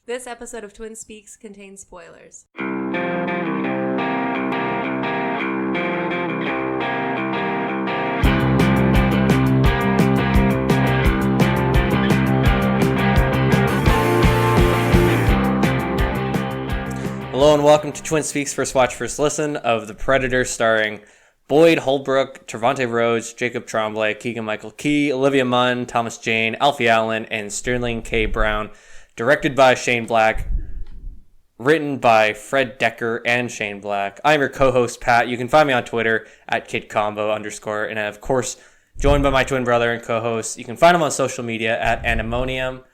This episode of Twin Speaks contains spoilers. Hello and welcome to Twin Speaks First Watch First Listen of The Predator, starring Boyd Holbrook, Trevante Rhodes, Jacob Tremblay, Keegan-Michael Key, Olivia Munn, Thomas Jane, Alfie Allen, and Sterling K. Brown. Directed by Shane Black. Written by Fred Decker and Shane Black. I'm your co-host, Pat. You can find me on Twitter at @kidcombo_, and of course, joined by my twin brother and co-host. You can find him on social media at Anemonium.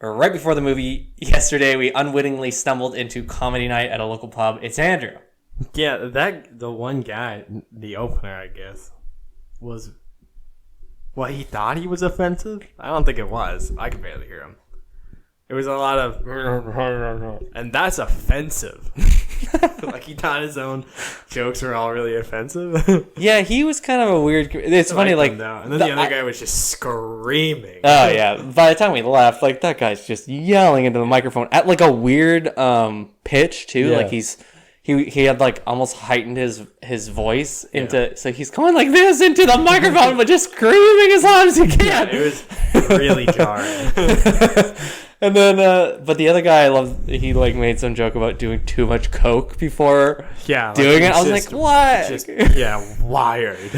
Right before the movie yesterday, we unwittingly stumbled into comedy night at a local pub. It's Andrew. Yeah, the one guy, the opener, I guess, was what he thought he was offensive. I don't think it was. I could barely hear him. It was a lot of, and that's offensive. Like he thought his own jokes were all really offensive. Yeah, he was kind of a weird. It's funny, like, and then the other guy was just screaming. Oh yeah! By the time we left, like that guy's just yelling into the microphone at like a weird pitch too. Yeah. Like he had like almost heightened his voice into, so he's going like this into the microphone, but just screaming as loud as he can. Yeah, it was really jarring. And then, but the other guy, he like made some joke about doing too much coke before doing it. I was like, what? Just, wired.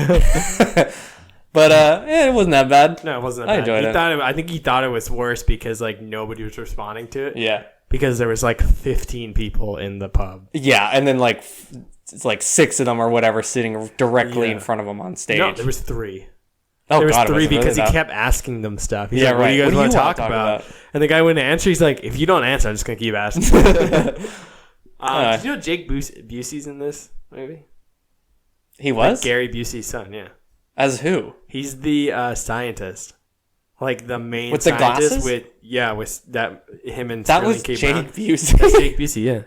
But it wasn't that bad. No, it wasn't that bad. I enjoyed it. I think he thought it was worse because like nobody was responding to it. Yeah. Because there was like 15 people in the pub. Yeah, and then like it's like 6 of them or whatever sitting directly in front of him on stage. No, there was 3. Oh, there was God, 3 because really he kept asking them stuff. He's like, right. What do you guys want to talk about? And the guy wouldn't answer. He's like, if you don't answer, I'm just going to keep asking. Did you know Jake Busey's in this movie? He was? Like Gary Busey's son, yeah. As who? He's the scientist. Like the main with the scientist glasses? with that him and that Sterling was K. Jake Brown. Busey. That's Jake Busey, yeah.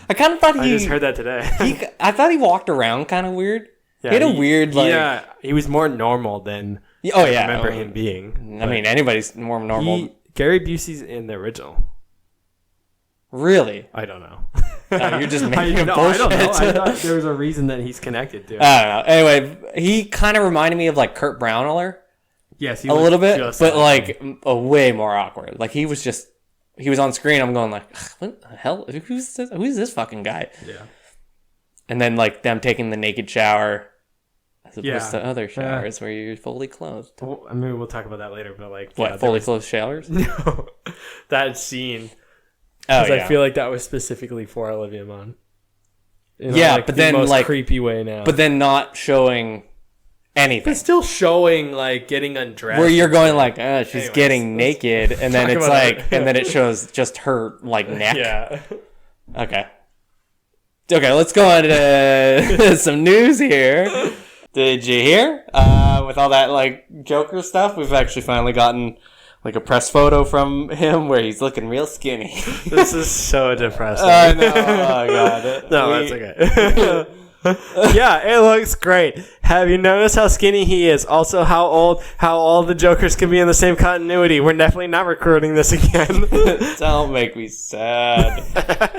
I kind of thought I just heard that today. I thought he walked around kind of weird. Yeah, he had a weird like. Yeah, he was more normal than. Oh yeah, I remember him being. I mean, anybody's more normal. Gary Busey's in the original. Really? I don't know. You're just making bullshit. I don't know. I thought there was a reason that he's connected to it. I don't know. Anyway, he kind of reminded me of like Kurt Browner. Yes, a little bit, but like a way more awkward. Like he was on screen. I'm going like, what the hell? Who's this fucking guy? Yeah. And then like them taking the naked shower, as opposed to other showers where you're fully clothed. Well, I mean, we'll talk about that later. But like, what fully clothed showers? No, that scene. Oh yeah. I feel like that was specifically for Olivia Munn. Like, but then most like creepy way now. But then not showing anything. But still showing like getting undressed. Where you're going like, she's getting naked, and then it's like, and then it shows just her like neck. Yeah. Okay, let's go on to some news here. Did you hear? With all that like Joker stuff, we've actually finally gotten like a press photo from him where he's looking real skinny. This is so depressing. I know. Oh god. No, that's okay. Yeah, it looks great. Have you noticed how skinny he is? Also, how all the Jokers can be in the same continuity. We're definitely not recording this again. Don't make me sad.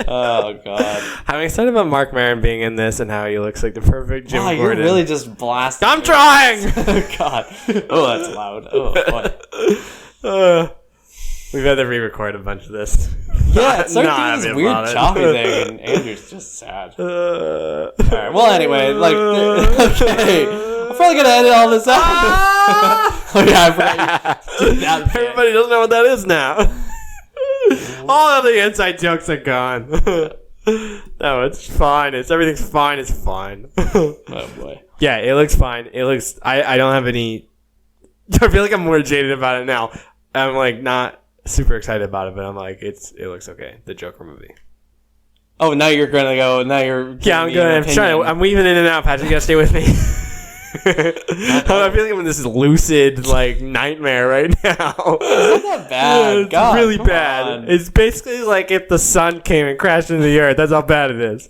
Oh god. I'm excited about Mark Maron being in this and how he looks like the perfect Jim Gordon. You're really just blasting. I'm trying. Oh god. Oh, that's loud. Oh boy. We've had to re-record a bunch of this. Yeah, it's starting this weird choppy thing, and Andrew's just sad. All right. Well, anyway, like, okay, I'm probably gonna edit all this out. Oh yeah, I forgot. Everybody doesn't know what that is now. All of the inside jokes are gone. No, it's fine. Everything's fine. It's fine. Oh boy. Yeah, it looks fine. It looks. I don't have any. I feel like I'm more jaded about it now. I'm like not super excited about it, but I'm like, it looks okay. The Joker movie. Oh, now you're gonna go. Now you're. Yeah, I'm good. I'm weaving in and out, Patrick. You gotta stay with me. I feel like I'm in this lucid like nightmare right now. It's not that bad. It's really bad. On. It's basically like if the sun came and crashed into the earth. That's how bad it is.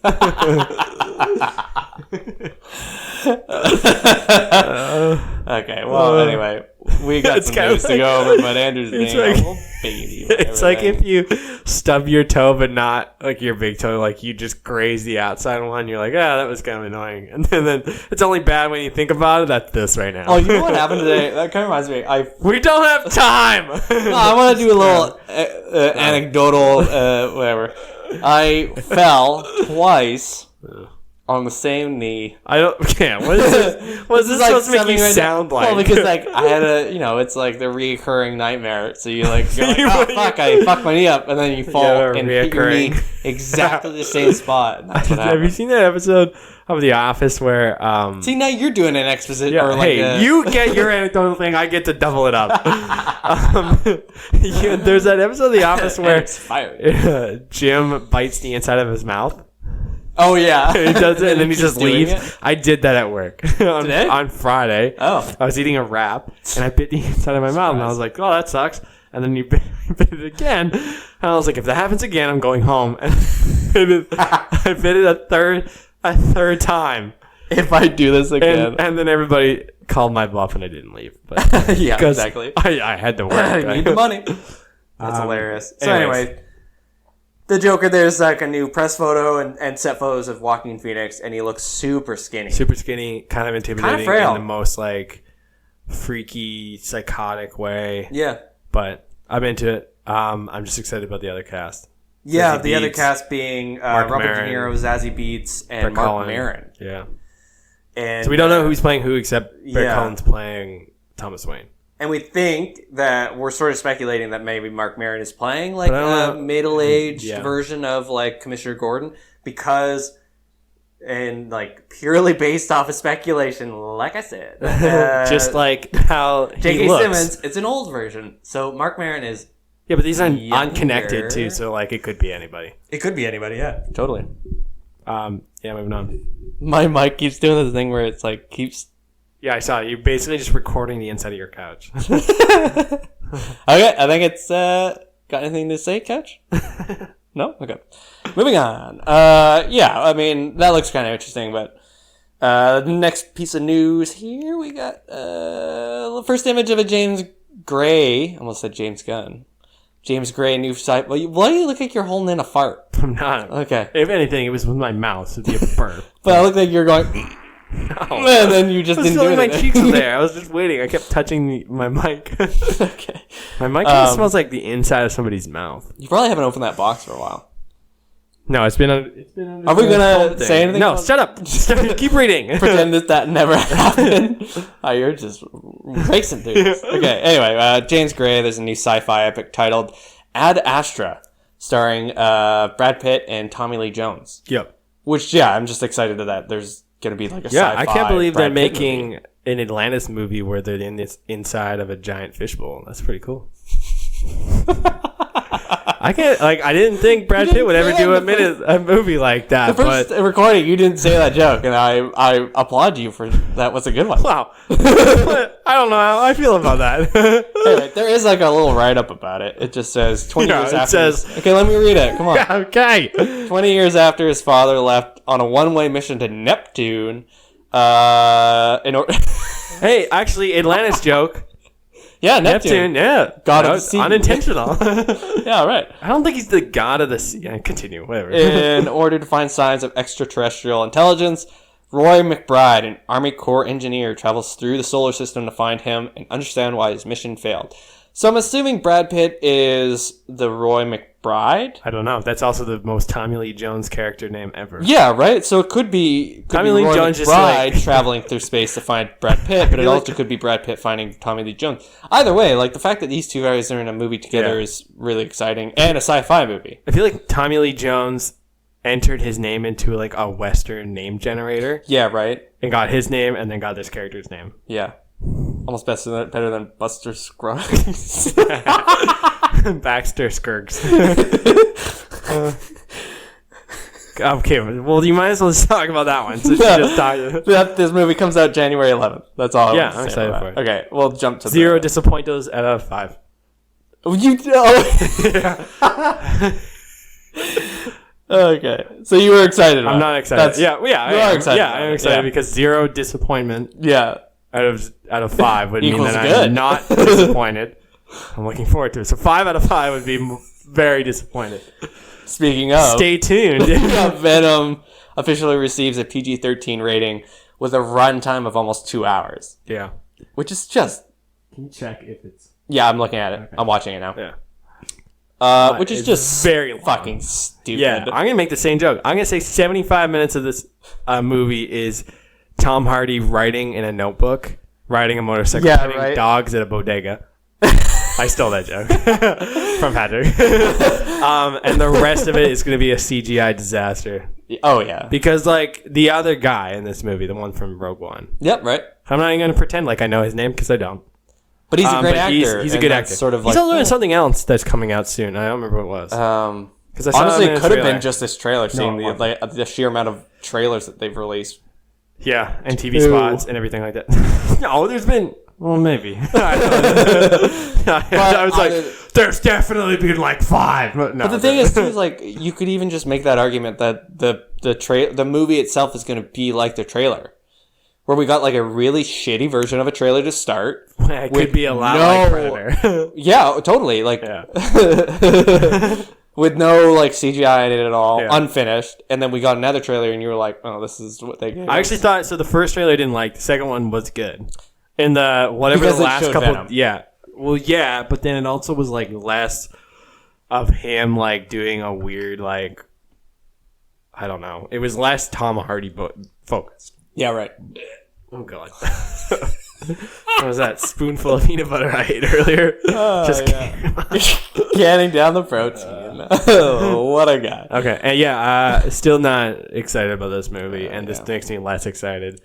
Okay, well, anyway, we got some news to go over, but Andrew's being a little baby. It's like if you stub your toe, but not like your big toe, like you just graze the outside one. You're like, that was kind of annoying. And then it's only bad when you think about it. That's this right now. Oh, you know what happened today? That kind of reminds me. We don't have time. No, I want to do a little anecdotal, whatever. I fell twice on the same knee. I don't. Yeah. What is this? What is this supposed to make you sound like? Well, because like I had it's like the reoccurring nightmare. So you're like, oh fuck, I fucked my knee up, and then you fall and hit your knee exactly the same spot. And that's what happened. Have you seen that episode of The Office where? See, now you're doing an exposition. Yeah, or like you get your anecdotal thing. I get to double it up. There's that episode of The Office where Jim bites the inside of his mouth. Oh yeah, he does it and then he just leaves. It? I did that at work on Friday. Oh, I was eating a wrap and I bit the inside of my mouth and I was like, "Oh, that sucks." And then you bit it again, and I was like, "If that happens again, I'm going home." And I bit it a third time. If I do this again, and then everybody called my bluff and I didn't leave. But yeah, exactly. I had to work. I need the money. That's hilarious. So anyway. The Joker, there's like a new press photo and set photos of Joaquin Phoenix, and he looks super skinny. Super skinny, kind of intimidating kind of frail. In the most like freaky, psychotic way. Yeah. But I'm into it. I'm just excited about the other cast. Yeah, Zazie the other Beetz, cast being Robert De Niro, Zazie Beetz, and Mark Maron. Yeah. And so we don't know who's playing who except Barry Cullen's playing Thomas Wayne. And we think that we're sort of speculating that maybe Mark Maron is playing like a middle-aged version of like Commissioner Gordon because, and like purely based off of speculation, like I said, just like how J.K. he looks. Simmons, it's an old version. So Mark Maron is but these are unconnected too. So like it could be anybody. It could be anybody. Yeah, totally. Moving on. My mic keeps doing this thing where it's like keeps. Yeah, I saw it. You're basically just recording the inside of your couch. Okay, I think it's got anything to say, Couch? No? Okay. Moving on. I mean, that looks kind of interesting, but the next piece of news here, we got the first image of a James Gray, almost said James Gunn. James Gray, new site. Why do you look like you're holding in a fart? I'm not. Okay. If anything, it was with my mouth. It'd be a burp. But I look like you're going... No. And then you just didn't do anything. My cheeks were there. I was just waiting. I kept touching my mic. Okay. My mic kind of smells like the inside of somebody's mouth. You probably haven't opened that box for a while. No, it's been under Are we going to say anything? No, shut up. Keep reading. Pretend that never happened. You're just racing through this. Okay, anyway, James Gray, there's a new sci-fi epic titled Ad Astra, starring Brad Pitt and Tommy Lee Jones. Yep. Which, I'm just excited that there's going to be like a sci-fi I can't believe Brad they're Pitt making movie. an Atlantis movie where they're in this inside of a giant fishbowl. That's pretty cool. I didn't think Brad Pitt would ever do a movie like that. The first recording, you didn't say that joke, and I applaud you for that. Was a good one. Wow. I don't know how I feel about that. Anyway, there is like a little write-up about it. It just says 20 years after. Okay, let me read it. Come on. Okay. 20 years after his father left on a one-way mission to Neptune. Hey, actually, Atlantis joke. Yeah, Neptune. Yeah. God of the sea. Unintentional. Yeah, right. I don't think he's the god of the sea. Continue, whatever. In order to find signs of extraterrestrial intelligence, Roy McBride, an Army Corps engineer, travels through the solar system to find him and understand why his mission failed. So I'm assuming Brad Pitt is the Roy McBride? I don't know. That's also the most Tommy Lee Jones character name ever. Yeah, right? So it could be Tommy Lee Roy Jones McBride traveling through space to find Brad Pitt, but it also could be Brad Pitt finding Tommy Lee Jones. Either way, like the fact that these two guys are in a movie together is really exciting, and a sci-fi movie. I feel like Tommy Lee Jones entered his name into like a Western name generator. Yeah, right? And got his name and then got this character's name. Yeah. Almost better than Buster Scruggs. Baxter Skirks. Okay, well, you might as well just talk about that one. So This movie comes out January 11th. That's all. I'm excited for it. Okay, we'll jump to 0 disappointos out of 5. Okay, so you were excited. I'm not excited. You are excited. Yeah, I'm excited because 0 disappointment. Yeah. out of 5 would mean Equals that good. I'm not disappointed. I'm looking forward to it. So 5 out of 5 would be very disappointed. Speaking of, Stay tuned. Venom officially receives a PG-13 rating with a runtime of almost 2 hours. Yeah. Which is just... Can you check if it's... Yeah, I'm looking at it. Okay. I'm watching it now. Yeah. Which is just very long. fucking stupid. Yeah, I'm going to make the same joke. I'm going to say 75 minutes of this movie is Tom Hardy writing in a notebook, riding a motorcycle, petting dogs at a bodega. I stole that joke from Patrick. And the rest of it is going to be a CGI disaster. Oh, yeah. Because, like, the other guy in this movie, the one from Rogue One. Yep, right. I'm not even going to pretend like I know his name because I don't. But he's a great actor. He's a good actor. Sort of he's like, also in something else that's coming out soon. I don't remember what it was. Honestly, it could have been just this trailer, seeing No, the sheer amount of trailers that they've released. Yeah, and TV spots and everything like that. No, there's been... Well, maybe. I was like, there's definitely been like 5. But the thing is, too, is like you could even just make that argument that the movie itself is going to be like the trailer, where we got like a really shitty version of a trailer to start. It could be a lot like Predator. Yeah, totally. Like with no like CGI in it at all, unfinished, and then we got another trailer, and you were like, "Oh, this is what they gave." I actually thought so. The first trailer I didn't like. The second one was good. And the because the last couple, Venom. but then it also was like less of him like doing a weird like, I don't know. It was less Tom Hardy focused. Yeah, right. Oh god, what was that spoonful of peanut butter I ate earlier? Just canning down the protein. Oh, what a guy. Okay, and still not excited about this movie, and this makes me less excited.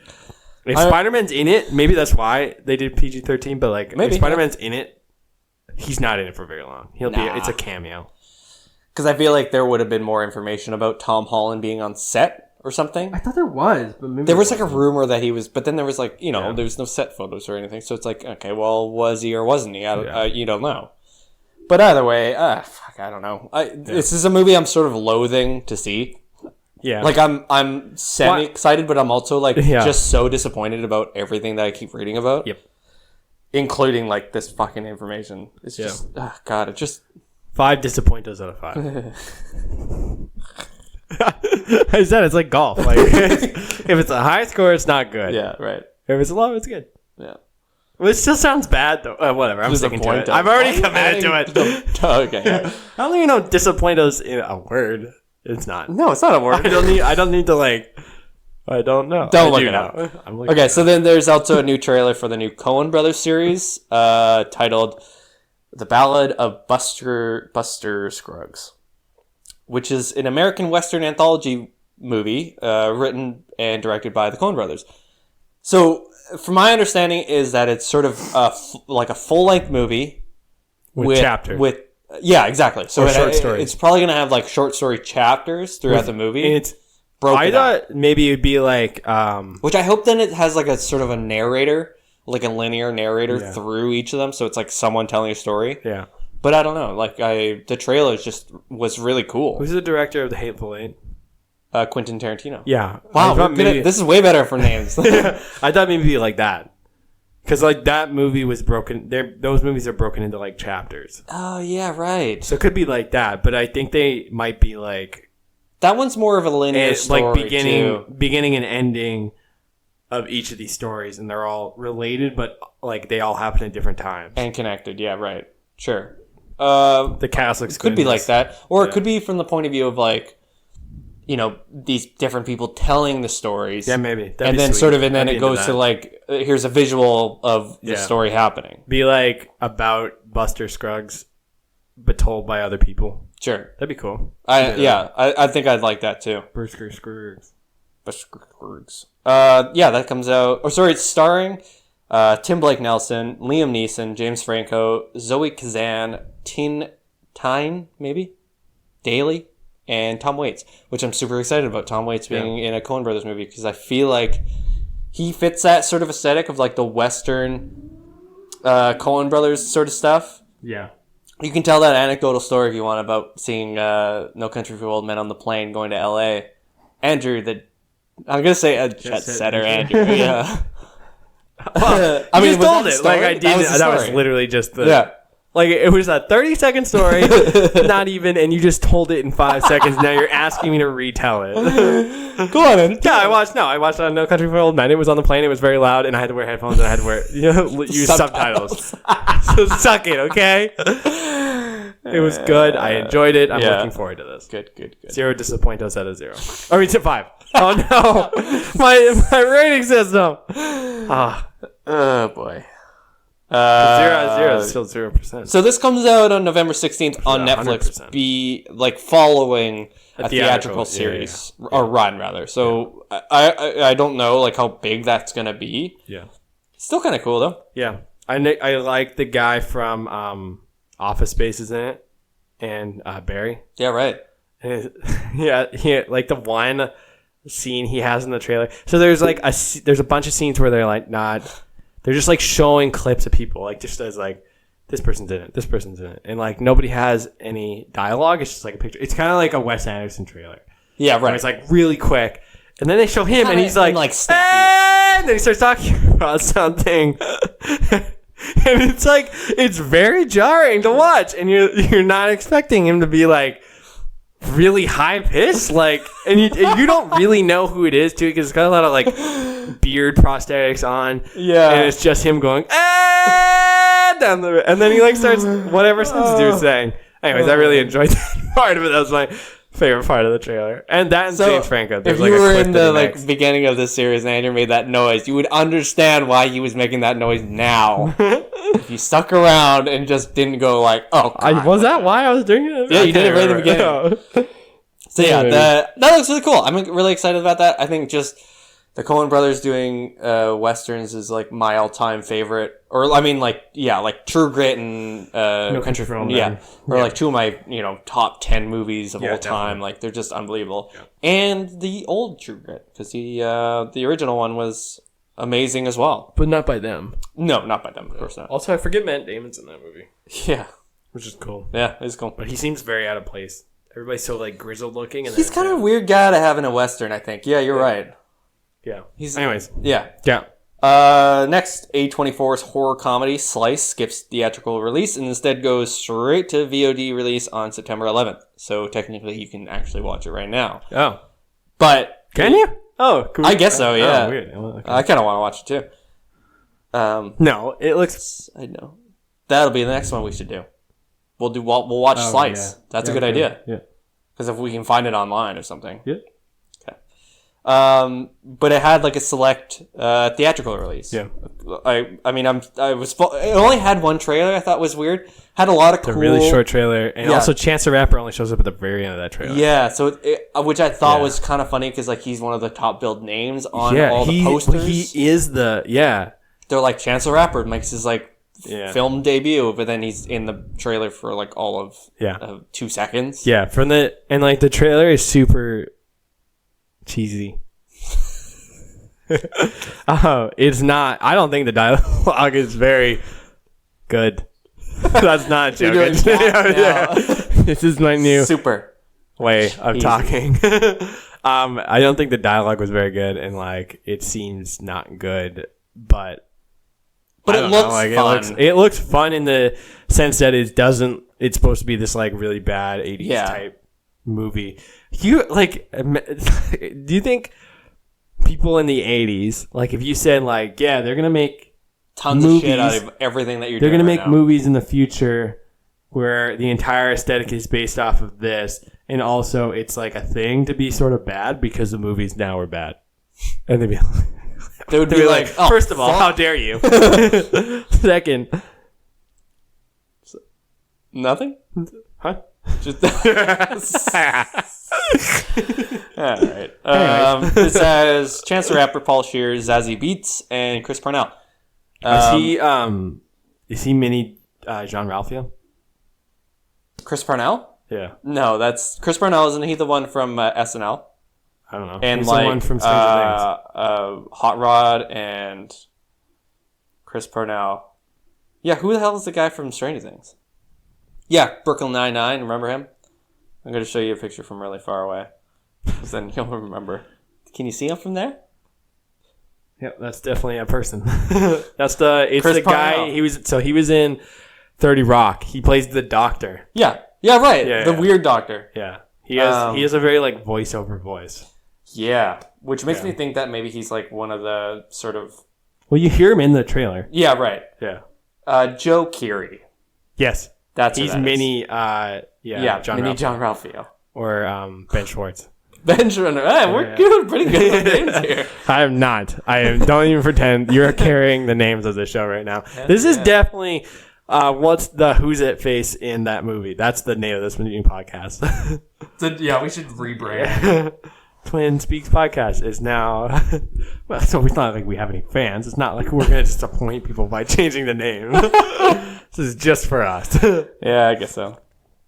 If Spider-Man's in it, maybe that's why they did PG-13, but like if Spider-Man's in it, he's not in it for very long. It's a cameo. Because I feel like there would have been more information about Tom Holland being on set or something. I thought there was, but maybe there was like a rumor that he was, but then there was like, there was no set photos or anything. So it's like, okay, well, was he or wasn't he? You don't know. But either way, I don't know. This is a movie I'm sort of loathing to see. Yeah, like I'm semi excited, but I'm also like just so disappointed about everything that I keep reading about. Yep, including like this fucking information. It's just God. It just 5 disappointers out of 5. I said it's like golf. Like if it's a high score, it's not good. Yeah, right. If it's low, it's good. Yeah. Well, it still sounds bad though. Whatever. I'm sticking to it. I've already committed to it. Okay. I don't even know disappointers in a word. It's not. No, it's not a word. I don't need to like. I don't know. Don't look it up. Okay, so then there's also a new trailer for the new Coen Brothers series, titled "The Ballad of Buster Scruggs," which is an American Western anthology movie written and directed by the Coen Brothers. So, from my understanding, is that it's sort of like a full-length movie with chapters. Yeah, exactly. So short stories. It's probably going to have like short story chapters throughout the movie. And it's broken. I thought maybe it'd be like, which I hope then it has like a sort of a narrator, like a linear narrator through each of them. So it's like someone telling a story. Yeah. But I don't know. Like the trailer was really cool. Who's the director of The Hateful Eight? Quentin Tarantino. Yeah. Wow. This is way better for names. I thought maybe it'd be like that. Because, like, that movie was broken. Those movies are broken into, like, chapters. Oh, yeah, right. So it could be like that. But I think they might be, like... That one's more of a linear story, like, beginning and ending of each of these stories. And they're all related, but, like, they all happen at different times. And connected, yeah, right. Sure. The cast looks good. Could be like that. Or it could be from the point of view of, like... these different people telling the stories. Yeah, maybe. And then then it goes to like, here's a visual of the story happening. Be like about Buster Scruggs, but told by other people. Sure. That'd be cool. I think I'd like that too. Buster Scruggs. That comes out. It's starring Tim Blake Nelson, Liam Neeson, James Franco, Zoe Kazan, Tyne, maybe? Daly? And Tom Waits, which I'm super excited about. Tom Waits being in a Coen Brothers movie because I feel like he fits that sort of aesthetic of like the Western Coen Brothers sort of stuff. Yeah. You can tell that anecdotal story if you want about seeing No Country for Old Men on the plane going to L.A. Andrew, I'm going to say a jet setter, Andrew. Yeah. Well, I mean, just was told that the it. Like story? I did. That was the That was story. literally just the. Yeah. Like it was a 30-second story, not even, and you just told it in 5 seconds. Now you're asking me to retell it. Go on, man. Yeah, I watched No Country for Old Men. It was on the plane. It was very loud, and I had to wear headphones, and I had to wear use subtitles. So suck it, okay? It was good. I enjoyed it. I'm looking forward to this. Good. 0 disappointos out of 0. I mean, to 5. Oh no, my rating system. Oh boy. 0 out of 0 is still 0%. So this comes out on November 16th on Netflix. 100%. Be like following a theatrical theatrical, series or run rather. So I don't know like how big that's gonna be. Yeah. Still kind of cool though. Yeah, I like the guy from Office Space is in it, and Barry. Yeah, right. Yeah, like the one scene he has in the trailer. So there's like there's a bunch of scenes where they're like they're just like showing clips of people, like just as like this person's in it, this person's in it, and like nobody has any dialogue. It's just like a picture. It's kind of like a Wes Anderson trailer. Yeah, Where right. it's like really quick, and then they show him, and he's like snappy. and then he starts talking about something. And it's like it's very jarring to watch, and you're not expecting him to be like really high pitched, like, and you don't really know who it is too, because it's got a lot of like beard prosthetics on, and it's just him going down the, and then he like starts whatever sentence he was saying. Anyways, I really enjoyed that part of it. That was my favorite part of the trailer, and that and James Franco. If you were in the like beginning of this series and Andrew made that noise, you would understand why he was making that noise now. If you stuck around and just didn't go like, "Oh, God. Was that why I was doing it?" Yeah, you did it right at the beginning. So yeah, that looks really cool. I'm really excited about that. I think just the Coen Brothers doing westerns is like my all-time favorite, or I mean, like True Grit and No Country for Old Men. or like two of my top 10 movies of all time. Definitely. Like they're just unbelievable. Yeah. And the old True Grit, because the original one was amazing as well. but not by them. No, not by them, of course not. Also, I forget Matt Damon's in that movie, Yeah, which is cool. yeah, it's cool. But he seems very out of place. Everybody's so like grizzled looking, and He's kind of a weird guy to have in a western, I think. Yeah, you're right. yeah. Anyways, yeah. Yeah. Next, A24's horror comedy Slice skips theatrical release and instead goes straight to VOD release on September 11th. So technically, you can actually watch it right now. Oh, But can you? Oh, cool. I guess so. Yeah. Oh, weird. Okay. I kind of want to watch it too. No, it looks. I know that'll be the next one we should do. We'll watch Slice. Yeah. That's a good idea. Yeah. Because if we can find it online or something. Yeah. But it had like a select theatrical release. Yeah. It only had one trailer. I thought was weird. Had a lot of cool, A really short trailer, and Yeah. also Chance the Rapper only shows up at the very end of that trailer. Yeah, so which I thought Yeah. was kind of funny because like he's one of the top billed names on Yeah, all the posters. he is the They're like Chance the Rapper makes his like Yeah. film debut, but then he's in the trailer for like all of 2 seconds. Yeah, and like the trailer is super cheesy. It's not. I don't think the dialogue is very good. That's not a joke. You're doing that now. This is my new Super. way of Easy. talking. I don't think the dialogue was very good, and like it seems not good, but But I it don't looks know, like, fun. It looks fun in the sense that it doesn't. It's supposed to be this like really bad 80s type movie. You like? Do you think people in the 80s, like if you said like, yeah, they're gonna make Tons of shit out of everything that you're they're doing gonna right make now. movies in the future where the entire aesthetic is based off of this, and also it's like a thing to be sort of bad because the movies now are bad, and they'd be. They would be like, oh, first of all, fuck. how dare you? Second, Nothing? huh? Just all right. This has Chance the Rapper, Paul Shears, Zazie Beetz, and Chris Parnell. Is he mini Jean-Ralphio? Chris Parnell? Yeah, No, that's Chris Parnell. Isn't he the one from SNL? I don't know. And He's like the one from Stranger Things. Hot Rod and Chris Parnell. Yeah, who the hell is the guy from Stranger Things? Yeah, Brooklyn Nine-Nine. Remember him? I'm going to show you a picture from really far away. Because then you'll remember. Can you see him from there? Yep, that's definitely a person. It's the guy. Parnell. He was in 30 Rock. He plays the doctor. Yeah, right. The weird doctor. Yeah, he has a very like voiceover voice. Yeah, which makes me think that maybe he's like one of the sort of. Well, you hear him in the trailer. Yeah, right. Yeah. Joe Keery. Yes, he's mini. John Ralphio or Ben Schwartz. Benjamin. Hey, we're doing pretty good with names here. I am not. Don't even pretend. You're carrying the names of the show right now. This is definitely what's the Who's It face in that movie. That's the name of this movie podcast. We should rebrand. Twin Speaks podcast is now. Well, so it's not like we have any fans. It's not like we're gonna disappoint people by changing the name. This is just for us. Yeah, I guess so.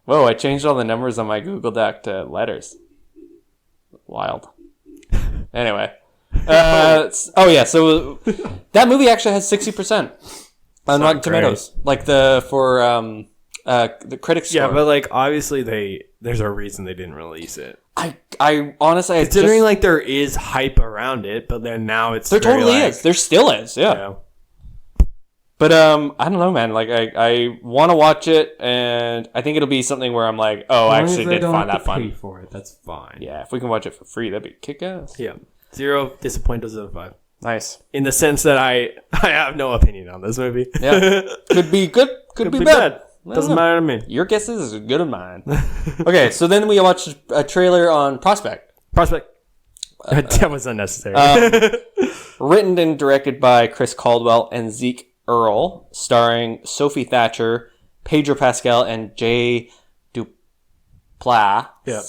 Whoa! I changed all the numbers on my Google Doc to letters. Wild. Anyway. So that movie actually has 60% on Rotten Tomatoes. Like the critics score. Yeah, but like obviously there's a reason they didn't release it. I honestly considering like there is hype around it, but then now it's there totally is. There still is, yeah. But I don't know, man. Like I want to watch it, and I think it'll be something where I'm like, oh, I actually did find that fun. Pay for it, that's fine. Yeah, if we can watch it for free, that'd be kick-ass. Yeah, 0 disappointers out of 5. Nice. In the sense that I have no opinion on this movie. Yeah, could be good, could be bad. Doesn't matter to me. Your guess is as good as mine. Okay, so then we watched a trailer on Prospect. That was unnecessary. Written and directed by Chris Caldwell and Zeke Earl, starring Sophie Thatcher, Pedro Pascal, and Jay Duplass. Yeah,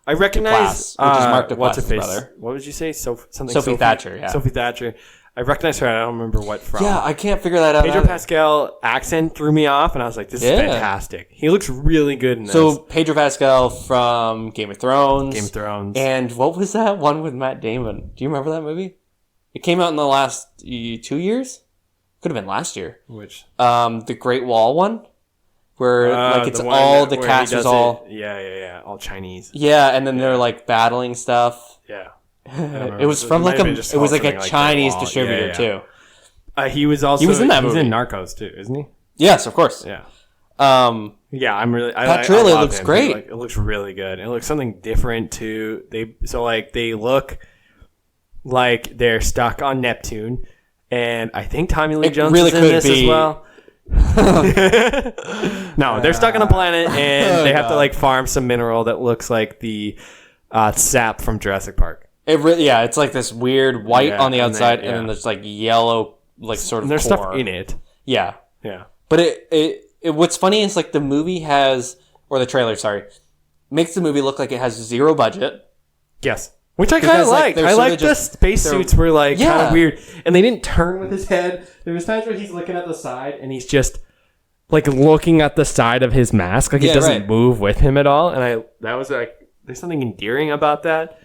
I recognize which is Mark Duplass's brother. What would you say? Sophie Thatcher. Yeah, Sophie Thatcher. I recognize her. I don't remember what from. Yeah, I can't figure that out. Pedro Pascal accent threw me off, and I was like, "This is fantastic." He looks really good in this. So Pedro Pascal from Game of Thrones. And what was that one with Matt Damon? Do you remember that movie? It came out in the last 2 years. Could have been last year. Which? The Great Wall one, where like it's all the cast is all all Chinese. Yeah, and then they're like battling stuff. Yeah. It was from like a Chinese distributor too. He was in that movie. He's in Narcos too, isn't he? Yes, of course. Yeah. I'm really. That trailer looks great. It looks really good. It looks something different too. They look like they're stuck on Neptune, and I think Tommy Lee Jones is in this as well. No, they're stuck on a planet, and they have to like farm some mineral that looks like the sap from Jurassic Park. It's like this weird white on the outside, and then there's like yellow, like sort of. And there's stuff in it. Yeah. Yeah. But it what's funny is like the movie the trailer, makes the movie look like it has zero budget. Yes. Which I kind of like. I like the spacesuits were like kind of weird, and they didn't turn with his head. There was times where he's looking at the side, and he's just like looking at the side of his mask, like it doesn't move with him at all. And that was like, there's something endearing about that.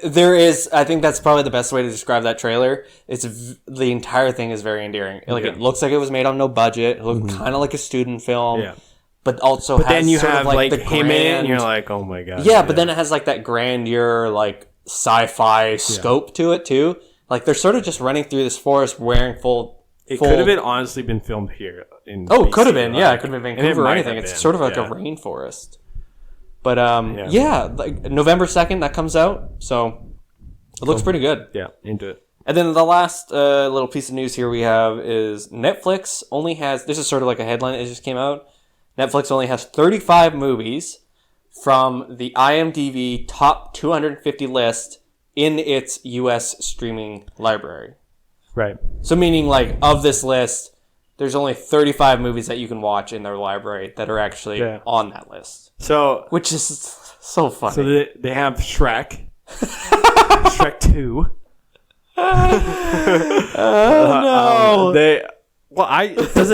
There is. I think that's probably the best way to describe that trailer. The entire thing is very endearing. Like it looks like it was made on no budget. It looked kind of like a student film. Yeah. But also, then you have like the him in it, and you're like, oh my god. Yeah, but then it has like that grandeur, like sci-fi scope to it too. Like they're sort of just running through this forest wearing full. It could have been honestly been filmed here in. Oh, it could have been. Yeah, it could have been Vancouver or anything. It's sort of like a rainforest. But like November 2nd that comes out, so it looks pretty good. Yeah, into it. And then the last little piece of news here we have is Netflix only has. This is sort of like a headline that just came out. Netflix only has 35 movies from the IMDb top 250 list in its U.S. streaming library. Right. So meaning like of this list, there's only 35 movies that you can watch in their library that are actually on that list. So, which is so funny. So they have Shrek, Shrek 2. Oh no! Does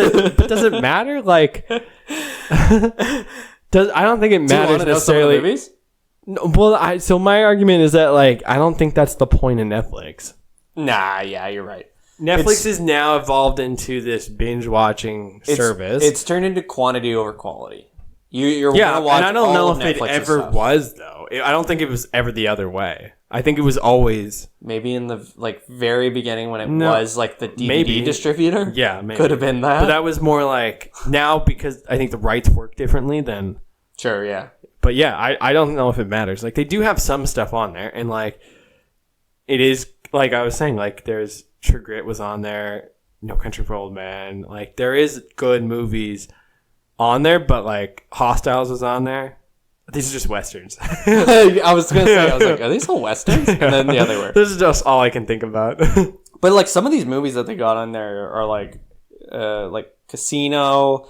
it matter? Like, I don't think it matters necessarily. Movies? No, well, so my argument is that like I don't think that's the point of Netflix. Nah, yeah, you're right. Netflix is now evolved into this binge watching service. It's turned into quantity over quality. You're and I don't know if it ever was though. I don't think it was ever the other way. I think it was always Maybe in the like very beginning when it was like the DVD Maybe. distributor. yeah, maybe. Could have been that. But that was more like now because I think the rights work differently than. Sure, yeah. But yeah, I don't know if it matters. Like they do have some stuff on there, and like it is like I was saying, like there's True Grit was on there, No Country for Old Men. Like there is good movies on there, but like Hostiles was on there. These are just westerns. I was gonna say, I was like, are these all westerns? And then yeah, they were. This is just all I can think about. But like some of these movies that they got on there are like Casino,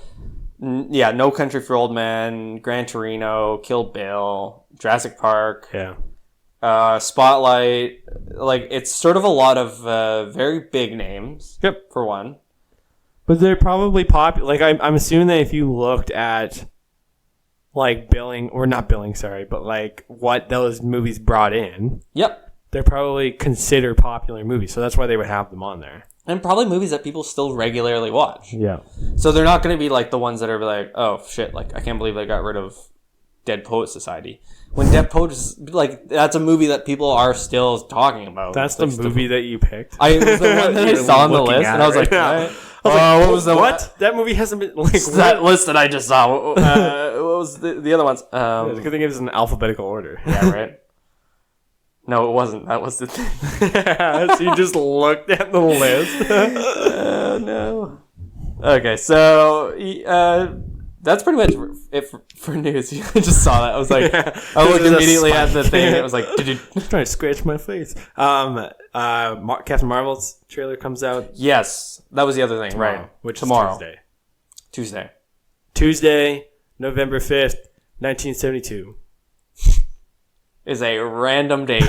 No Country for Old Men, Gran Torino, Kill Bill, Jurassic Park, Yeah. Spotlight. Like it's sort of a lot of very big names. Yep. For one. But they're probably popular. Like I'm assuming that if you looked at like billing or not billing, sorry, but like what those movies brought in, Yep. they're probably considered popular movies. So that's why they would have them on there. And probably movies that people still regularly watch. Yeah. So they're not going to be like the ones that are like, oh shit, like I can't believe they got rid of Dead Poet Society. When Dead Poet is like, that's a movie that people are still talking about. That's the movie that you picked. It was the one that I saw on the list, and I was like, what was the what? That movie hasn't been like that list that I just saw? What was the other ones? I think it was in alphabetical order. Yeah, right. No, it wasn't. That was the thing. So you just looked at the list. Oh no. Okay, so that's pretty much it for news. I just saw that. I was like, I looked immediately at the thing. And it was like, I'm trying to scratch my face. Captain Marvel's trailer comes out. Yes, that was the other thing, tomorrow, right? Which tomorrow, is Tuesday, November 5th, 1972. is a random date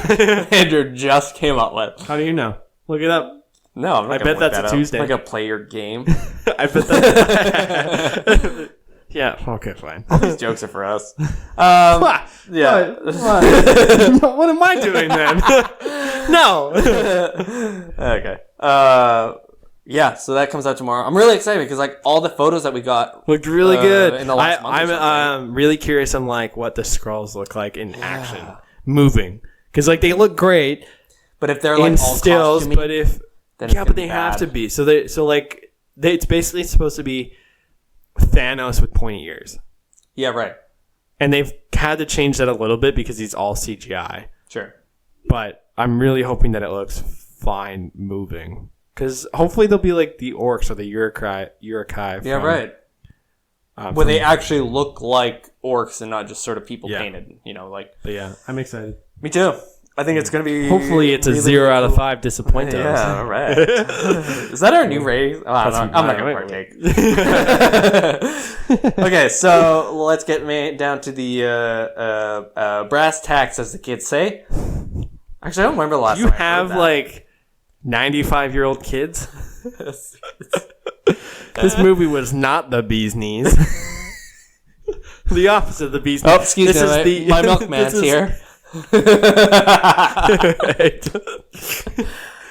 Andrew just came up with. How do you know? Look it up. No, I'm not I bet that's a Tuesday. I'm not gonna play your game. I bet that. Yeah. Okay. Fine. These jokes are for us. What? Yeah. What am I doing then? No. Okay. Yeah. So that comes out tomorrow. I'm really excited because like all the photos that we got looked really good. in the last month. I'm really curious on like what the Skrulls look like in action, moving, because like they look great, but if they're like in all stills, costumey, but if then it's yeah, gonna but be they bad. have to be. So it's basically supposed to be Thanos with pointy ears. Yeah. Right. And they've had to change that a little bit because he's all CGI. Sure. But I'm really hoping that it looks fine moving. Because hopefully they'll be like the orcs or the Urukai. Yeah. Right. Where they actually look like orcs and not just sort of people painted. You know, like. But yeah, I'm excited. Me too. I think it's going to be... Hopefully it's really a 0 out of cool. 5 disappointos. Yeah, all right. Is that our new rating? Oh, I'm not going to partake. Okay, so let's get down to the brass tacks, as the kids say. Actually, I don't remember the last You time I have heard that. like 95-year-old kids? This movie was not the bee's knees. The opposite of the bee's knees. Oh, excuse me. My milkman's here.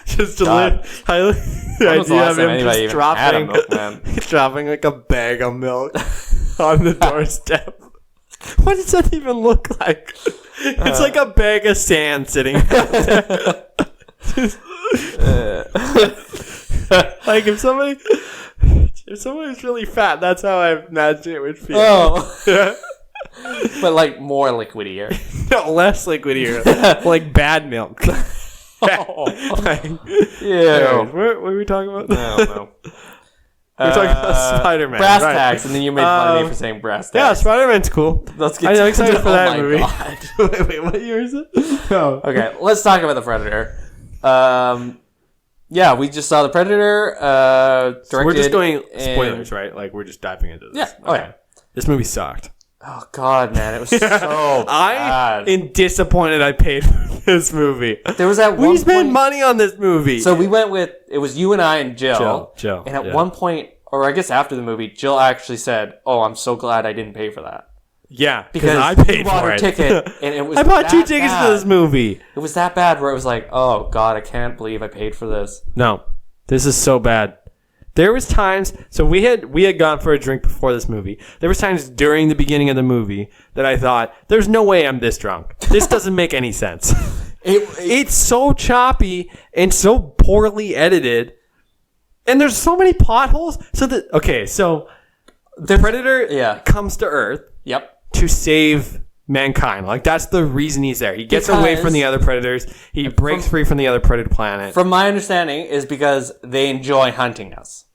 Just to God. the When was the idea last of time him anybody just even had a dropping, milkman? dropping like a bag of milk on the doorstep. What does that even look like? It's like a bag of sand sitting out there. Like if somebody's really fat, that's how I imagine it would feel. Oh. But like more liquidier. No, less liquid here. Like bad milk. Like, Yeah. what were we talking about? I don't know. We're talking about Spider-Man. Brass right. tacks, and then you made fun of me for saying brass Yeah, tacks. Spider-Man's cool. Let's get I'm excited for that my movie. God. wait, what year is it? Oh. Okay, let's talk about The Predator. Yeah, we just saw The Predator. Directed We're just going in- spoilers, right? Like we're just diving into this. Yeah. Oh, yeah. This movie sucked. Oh God, man, it was so I bad. am disappointed I paid for this movie. There was that one We spent point- money on this movie. So we went with, it was you and I and Jill. Jill, And at yeah. one point, or I guess after the movie, Jill actually said, "Oh, I'm so glad I didn't pay for that." Yeah, Because I you paid bought for her it. ticket, and it was I bought 2 that tickets bad. for this movie. It was that bad where it was like, oh God, I can't believe I paid for this. No, this is so bad. There was times, so we had gone for a drink before this movie. There was times during the beginning of the movie that I thought, there's no way I'm this drunk. This doesn't make any sense. It's so choppy and so poorly edited. And there's so many plot holes. So the Predator comes to Earth to save mankind. Like, that's the reason he's there. He gets away from the other predators. He breaks free from the other predator planet. From my understanding, is because they enjoy hunting us.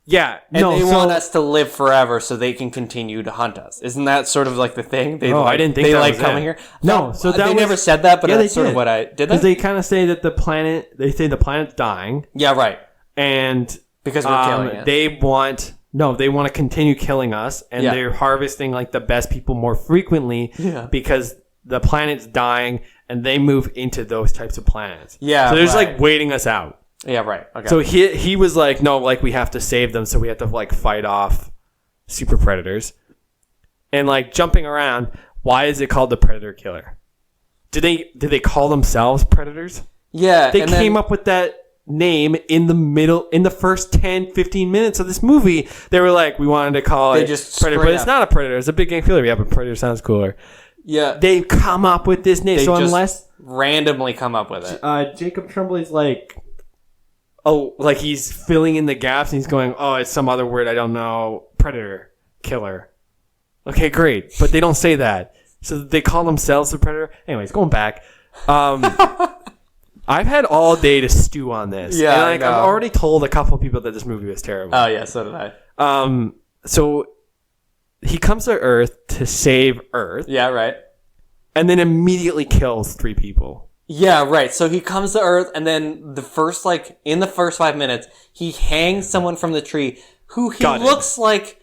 Yeah. And they want us to live forever so they can continue to hunt us. Isn't that sort of like the thing? I didn't think that was coming it. here. No, so that they never said that, but that's sort of what I did. Because they kind of say that the planet's dying. Yeah, right. And because we're killing it. They want to continue killing us, and they're harvesting like the best people more frequently because the planet's dying, and they move into those types of planets. Yeah, so they're just like waiting us out. Yeah, right. Okay. So he was like, no, like we have to save them, so we have to like fight off super predators, and like jumping around. Why is it called the Predator Killer? Did they call themselves predators? Yeah, they came up with that name in the first 10-15 minutes of this movie. They were like, we wanted to call it Predator, but it's not a predator, it's a big game killer. Yeah, but Predator sounds cooler. Yeah, they come up with this name. They so just unless randomly come up with it, Jacob Tremblay's like, like he's filling in the gaps, and he's going, oh, it's some other word I don't know. Predator Killer. Okay, great, but they don't say that, so they call themselves the Predator. Anyways, going back. I've had all day to stew on this. Yeah, and I've already told a couple of people that this movie was terrible. Oh yeah, so did I. So he comes to Earth to save Earth. Yeah, right. And then immediately kills 3 people. Yeah, right. So he comes to Earth, and then in the first 5 minutes, he hangs someone from the tree who he looks like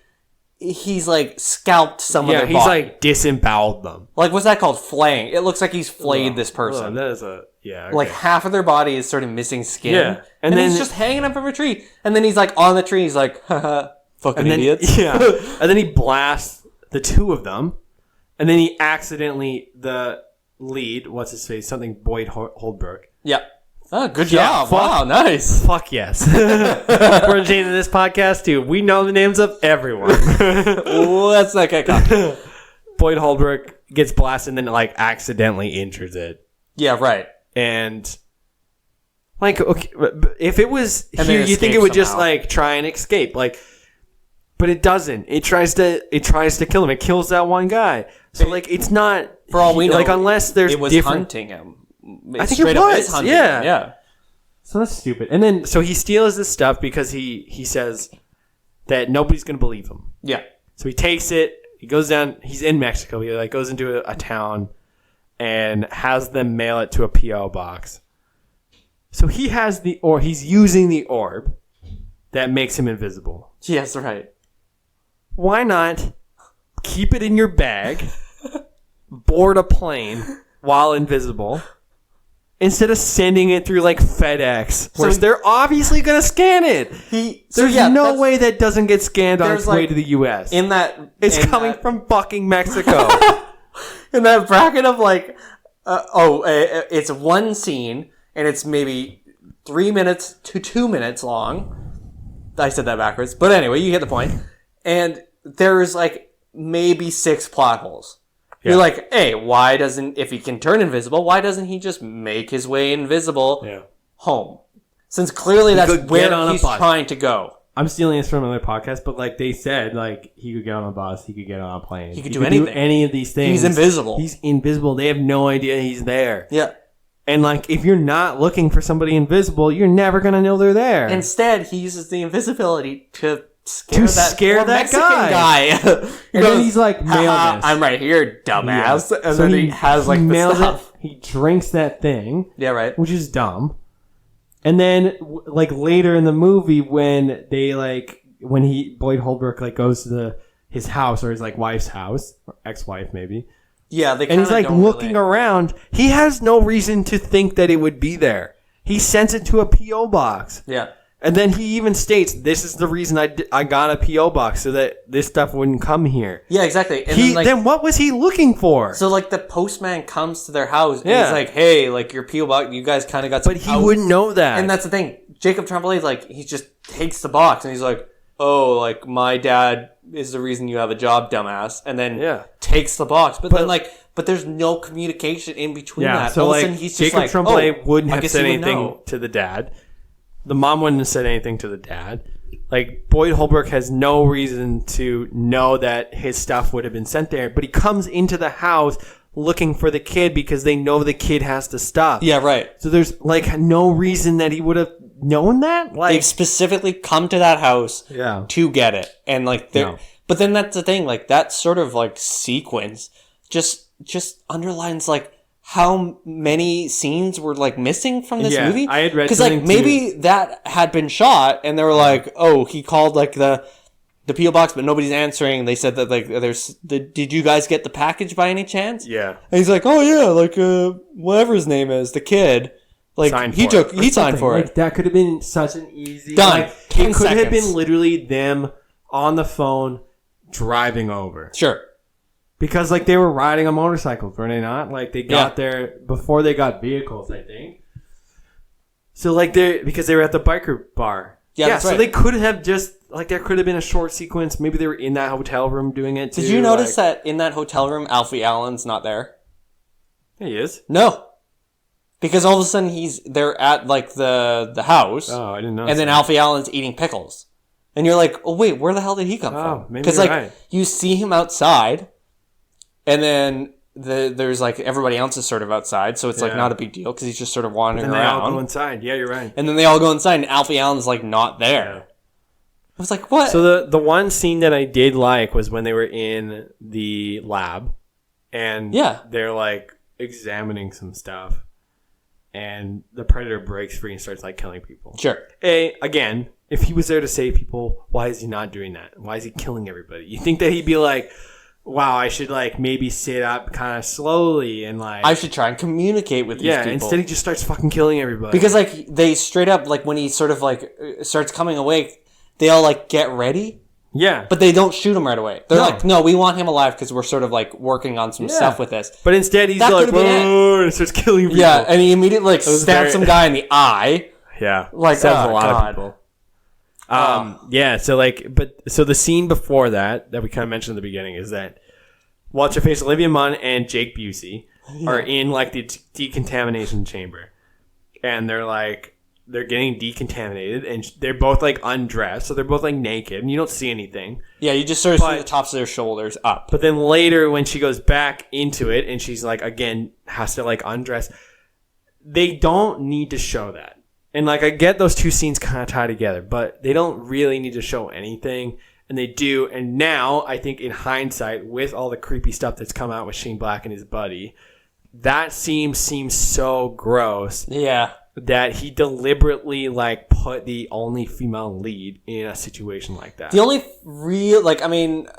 he's like scalped some of their body. Yeah, he's like disemboweled them. Like, what's that called? Flaying. It looks like he's flayed this person. That is okay. Like half of their body is sort of missing skin. Yeah. And then he's just hanging up from a tree. And then he's like on the tree, he's like, haha, fucking idiots. Yeah. And then he blasts the 2 of them. And then he accidentally, the lead, what's his face? Something Boyd Holbrook. Yeah. Oh, good job. Wow, nice. Fuck yes. We're changing this podcast too. We know the names of everyone. Let's not get caught. Boyd Holbrook gets blasted and then like accidentally injures it. Yeah, right. And like, okay, if it was here, you think it would just like try and escape, like, but it doesn't. It tries to kill him. It kills that one guy. So like, it's not, for all we know, like, unless there's it was hunting him. I think it was. Yeah. So that's stupid. And then so he steals this stuff because he says that nobody's gonna believe him. Yeah. So he takes it. He goes down. He's in Mexico. He like goes into a town and has them mail it to a PO box. So he has he's using the orb that makes him invisible. Yes, right. Why not keep it in your bag, board a plane while invisible, instead of sending it through like FedEx, where they're obviously going to scan it? There's no way that doesn't get scanned on its way to the U.S. It's coming from fucking Mexico. In that bracket of like, it's one scene, and it's maybe 3 minutes to 2 minutes long. I said that backwards. But anyway, you get the point. And there's like maybe 6 plot holes. Yeah. You're like, hey, if he can turn invisible, why doesn't he just make his way invisible home? Since clearly that's where he's trying to go. I'm stealing this from another podcast, but like they said, like he could get on a bus, he could get on a plane. He could do anything. Any of these things. He's invisible. He's invisible. They have no idea he's there. Yeah. And like if you're not looking for somebody invisible, you're never going to know they're there. Instead, he uses the invisibility to scare that guy. And then he's like, mail this. I'm right here, dumbass. Yeah. And so then he has like the stuff. He drinks that thing. Yeah, right. Which is dumb. And then like later in the movie when Boyd Holbrook like goes to his house or his like wife's house, or ex-wife maybe. Yeah, and he's like looking around. He has no reason to think that it would be there. He sends it to a PO box. Yeah. And then he even states, this is the reason I got a P.O. box so that this stuff wouldn't come here. Yeah, exactly. And then what was he looking for? So, like, the postman comes to their house and he's like, hey, like, your P.O. box, you guys kind of got some. But he wouldn't know that. And that's the thing. Jacob Tremblay, like, he just takes the box and he's like, oh, like, my dad is the reason you have a job, dumbass. And then takes the box. But then, like, but there's no communication in between that. So, all like, of a sudden he's Jacob just Tremblay wouldn't I have guess said he would anything know. to the dad. The mom wouldn't have said anything to the dad. Like, Boyd Holbrook has no reason to know that his stuff would have been sent there. But he comes into the house looking for the kid because they know the kid has the stuff. Yeah, right. So there's, like, no reason that he would have known that. Like, They've specifically come to that house to get it. And, like, but then that's the thing. Like, that sort of, like, sequence just underlines, like, how many scenes were, like, missing from this movie. I had read because, like, maybe that had been shot and they were like, oh, he called, like, the P.O. box, but nobody's answering. They said that, like, did you guys get the package by any chance? Yeah. And he's like, oh, yeah, like, whatever his name is, the kid. Like, he signed for it. Like, that could have been such an easy... Done. Like, 10 it could have seconds. been literally them on the phone driving over. Sure. Because, like, they were riding on motorcycles, were they not? Like, they got there before they got vehicles, I think. So, like, because they were at the biker bar. Yeah, that's so right. they could have just, like, there could have been a short sequence. Maybe they were in that hotel room doing it, too. Did you notice that in that hotel room, Alfie Allen's not there? Yeah, he is. No. Because all of a sudden they're at, like, the house. Oh, I didn't know. And then Alfie Allen's eating pickles. And you're like, oh, wait, where the hell did he come from? Maybe Because, you're like, right. you see him outside, and then there's, like, everybody else is sort of outside, so it's, like, not a big deal, because he's just sort of wandering And they around. all go inside. Yeah, you're right. And then they all go inside, and Alfie Allen's, like, not there. Yeah. I was like, what? So the one scene that I did like was when they were in the lab, and they're, like, examining some stuff, and the Predator breaks free and starts, like, killing people. Sure. Again, if he was there to save people, why is he not doing that? Why is he killing everybody? You think that he'd be like, wow, I should, like, maybe sit up kind of slowly and, like... I should try and communicate with these people. Yeah, instead he just starts fucking killing everybody. Because, like, they straight up, like, when he sort of, like, starts coming awake, they all, like, get ready. Yeah. But they don't shoot him right away. They're like, no, we want him alive because we're sort of, like, working on some stuff with this. But instead he's That like, could've been whoa, and starts killing people. Yeah, and he immediately, like, stabs some guy in the eye. Yeah. Like, stabs a lot God. of people. Yeah, so, like, so the scene before that we kind of mentioned in the beginning is that Walter Face, Olivia Munn, and Jake Busey are in, like, the decontamination chamber. And they're getting decontaminated, and they're both, like, undressed, so they're both, like, naked, and you don't see anything. Yeah, you just sort of see the tops of their shoulders up. But then later, when she goes back into it, and she's, like, again, has to, like, undress, they don't need to show that. And, like, I get those two scenes kind of tie together, but they don't really need to show anything. And they do. And now, I think in hindsight, with all the creepy stuff that's come out with Shane Black and his buddy, that seems so gross. Yeah. That he deliberately, like, put the only female lead in a situation like that. The only real, like, I mean,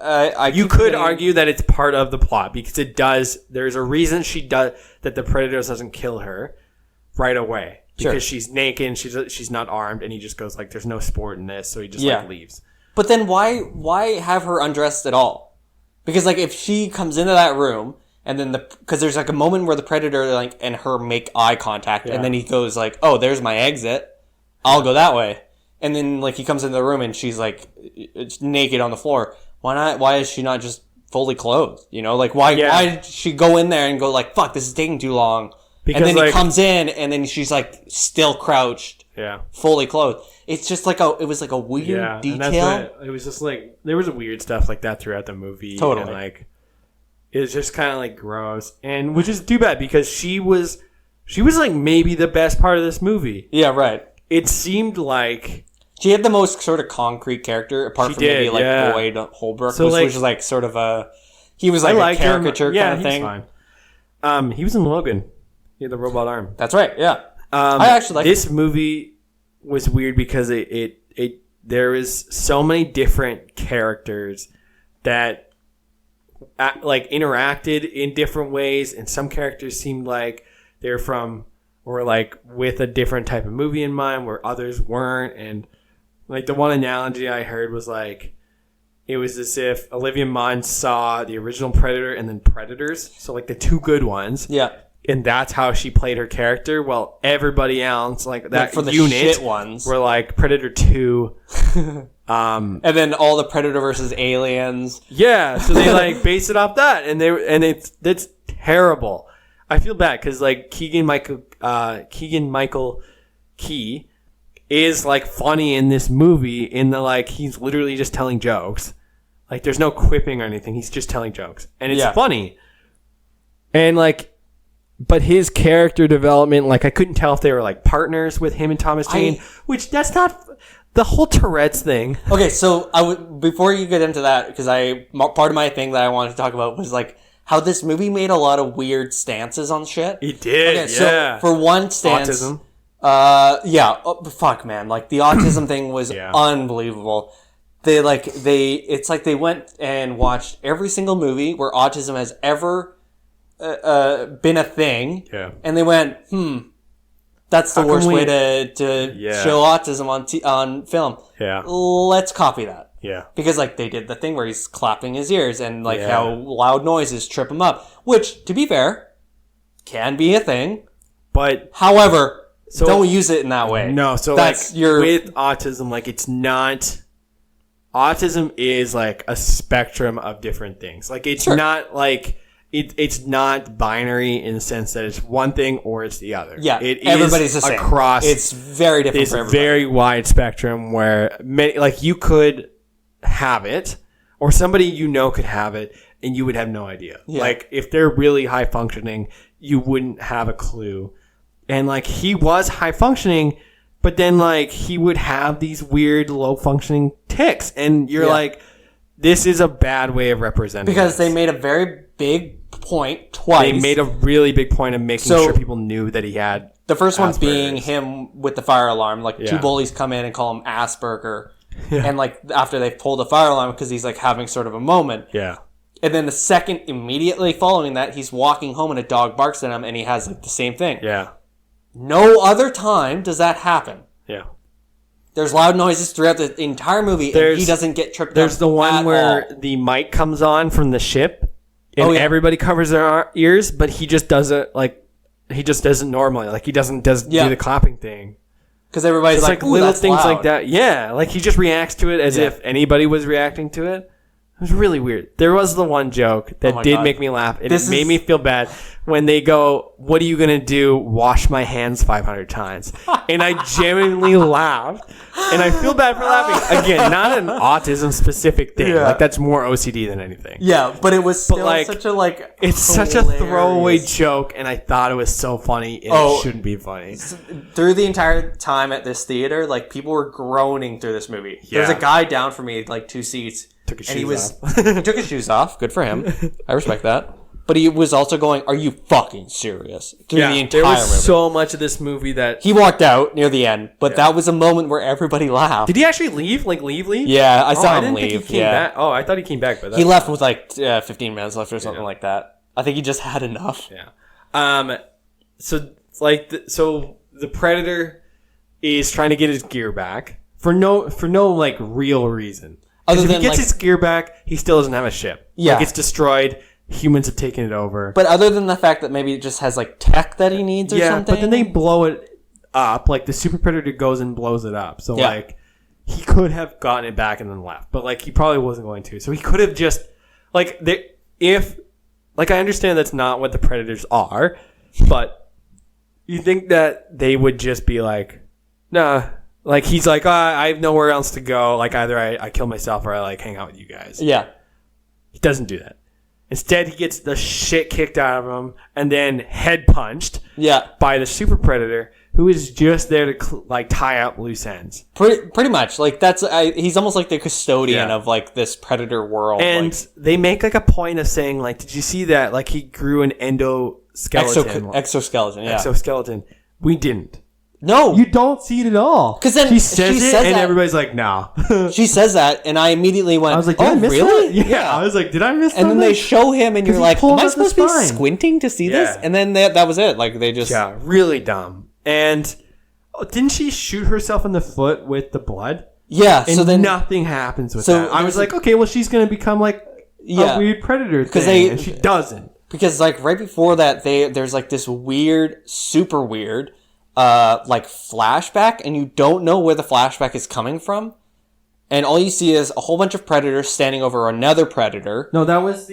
you could argue that it's part of the plot because it does. There's a reason that the Predator doesn't kill her right away. Because she's naked and she's not armed, and he just goes like, "There's no sport in this," so he just like leaves. But then why have her undressed at all? Because, like, if she comes into that room and then because there's, like, a moment where the Predator, like, and her make eye contact, and then he goes like, "Oh, there's my exit. I'll go that way." And then, like, he comes into the room and she's, like, naked on the floor. Why not? Why is she not just fully clothed? You know, like, why did she go in there and go like, "Fuck, this is taking too long"? Because, and then, like, he comes in, and then she's, like, still crouched, fully clothed. It's just like it was like a weird detail. It was just like there was weird stuff like that throughout the movie. Totally, and, like, it was just kind of like gross, and which is too bad because she was like maybe the best part of this movie. Yeah, right. It seemed like she had the most sort of concrete character, apart from maybe like Boyd Holbrook, so, which was like sort of he was like a caricature kind of thing. Fine. He was in Logan. He had the robot arm. That's right. Yeah. I actually like this movie. Was weird because there is so many different characters that like interacted in different ways, and some characters seemed like they're from or like with a different type of movie in mind, where others weren't, and Like the one analogy I heard was like, it was as if Olivia Munn saw the original Predator and then Predators. So like the two good ones. Yeah. And that's how she played her character. Well, everybody else, like that for the unit, shit ones, were like Predator 2. And then all the Predator versus Aliens. Yeah, so they like base it off that, and it's terrible. I feel bad because like Keegan-Michael Key is like funny in this movie. In the like, he's literally just telling jokes. Like, there's no quipping or anything. He's just telling jokes, and it's funny. And like. But his character development, like I couldn't tell if they were like partners with him and Thomas Jane, which that's not the whole Tourette's thing. Okay, so before you get into that, because part of my thing that I wanted to talk about was like how this movie made a lot of weird stances on shit. He did, okay, so for one stance, autism. Fuck man, like the autism thing was unbelievable. It's like they went and watched every single movie where autism has ever been a thing, and they went, that's the worst way to show autism on film. Yeah, let's copy that. Yeah, because like they did the thing where he's clapping his ears and like how loud noises trip him up, which to be fair can be a thing, but however, don't use it in that way. No, so that's like with autism, like it's not. Autism is like a spectrum of different things. Like it's not like. It's not binary in the sense that it's one thing or it's the other. Yeah, everybody's the same. Across, it's very different. It's for everybody. Very wide spectrum where many, like you could have it, or somebody you know could have it, and you would have no idea. Yeah. Like if they're really high functioning, you wouldn't have a clue. And like he was high functioning, but then like he would have these weird low functioning tics, and you're like, this is a bad way of representing. Because they made a very big point twice. They made a really big point of making sure people knew that he had the first one being him with the fire alarm. Like two bullies come in and call him Asperger, and like after they've pulled the fire alarm because he's like having sort of a moment. Yeah. And then the second immediately following that, he's walking home and a dog barks at him, and he has like the same thing. Yeah. No other time does that happen. Yeah. There's loud noises throughout the entire movie, and he doesn't get tripped up. There's the one where the mic comes on from the ship, and everybody covers their ears, but he just does it like he just does it normally. Like he doesn't do the clapping thing. Because everybody's like little things like that. Yeah, like he just reacts to it as if anybody was reacting to it. It was really weird. There was the one joke that did make me laugh. It made me feel bad when they go, "What are you going to do? Wash my hands 500 times." And I genuinely laughed. And I feel bad for laughing. Again, not an autism specific thing. Like that's more OCD than anything. Yeah, but it was still such a like it's such a throwaway joke, and I thought it was so funny, and it shouldn't be funny. Through the entire time at this theater, like people were groaning through this movie. Yeah. There's a guy down from me, like 2 seats. Took his shoes off. He took his shoes off. Good for him. I respect that. But he was also going, "Are you fucking serious?" Through the entire movie. There was so much of this movie that he walked out near the end, but that was a moment where everybody laughed. Did he actually leave? Like leave? Yeah, I saw him leave. Think he came back. Oh, I thought he came back, but he left with like 15 minutes left or something like that. I think he just had enough. Yeah. So the Predator is trying to get his gear back for no like real reason. Other than if he gets his gear back, he still doesn't have a ship. Yeah, like it's destroyed. Humans have taken it over. But other than the fact that maybe it just has like tech that he needs or something. But then they blow it up. Like the Super Predator goes and blows it up. So like he could have gotten it back and then left. But like he probably wasn't going to. So he could have just like I understand that's not what the Predators are, but you think that they would just be like, nah. Like he's like, I have nowhere else to go. Like either I kill myself or I like hang out with you guys. Yeah. He doesn't do that. Instead, he gets the shit kicked out of him and then head punched by the Super Predator, who is just there to like tie up loose ends. Pretty much. Like he's almost like the custodian of like this Predator world. And they make like a point of saying like, did you see that? Like he grew an exoskeleton. Exoskeleton. We didn't. No, you don't see it at all. Because then she says it, and everybody's like, "No." She says that, and I immediately went, "I was like, did I miss really? That? Yeah, I was like, did I miss?" And then they show him, and you're like, "Am I supposed to be squinting to see this?" And then that was it. Like they just really dumb. And didn't she shoot herself in the foot with the blood? Yeah, and so then nothing happens with that. I was like, okay, well, she's gonna become like a weird predator thing, and she doesn't. Because like right before that, there's like this weird, super weird, like flashback, and you don't know where the flashback is coming from, and all you see is a whole bunch of predators standing over another predator. No, that was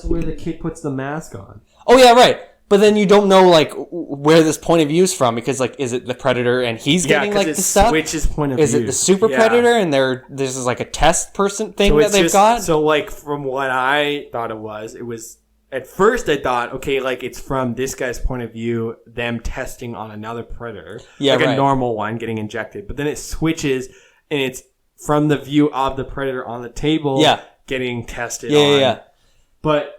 where the kid puts the mask on. Oh yeah, right. But then you don't know like where this point of view is from, because like, is it the predator and he's getting like the stuff? Switches point of view. Is it the super predator and this is like a test person thing that they've got? So like from what I thought it was at first I thought, okay, like it's from this guy's point of view, them testing on another predator, a normal one getting injected. But then it switches and it's from the view of the predator on the table, getting tested on. Yeah. But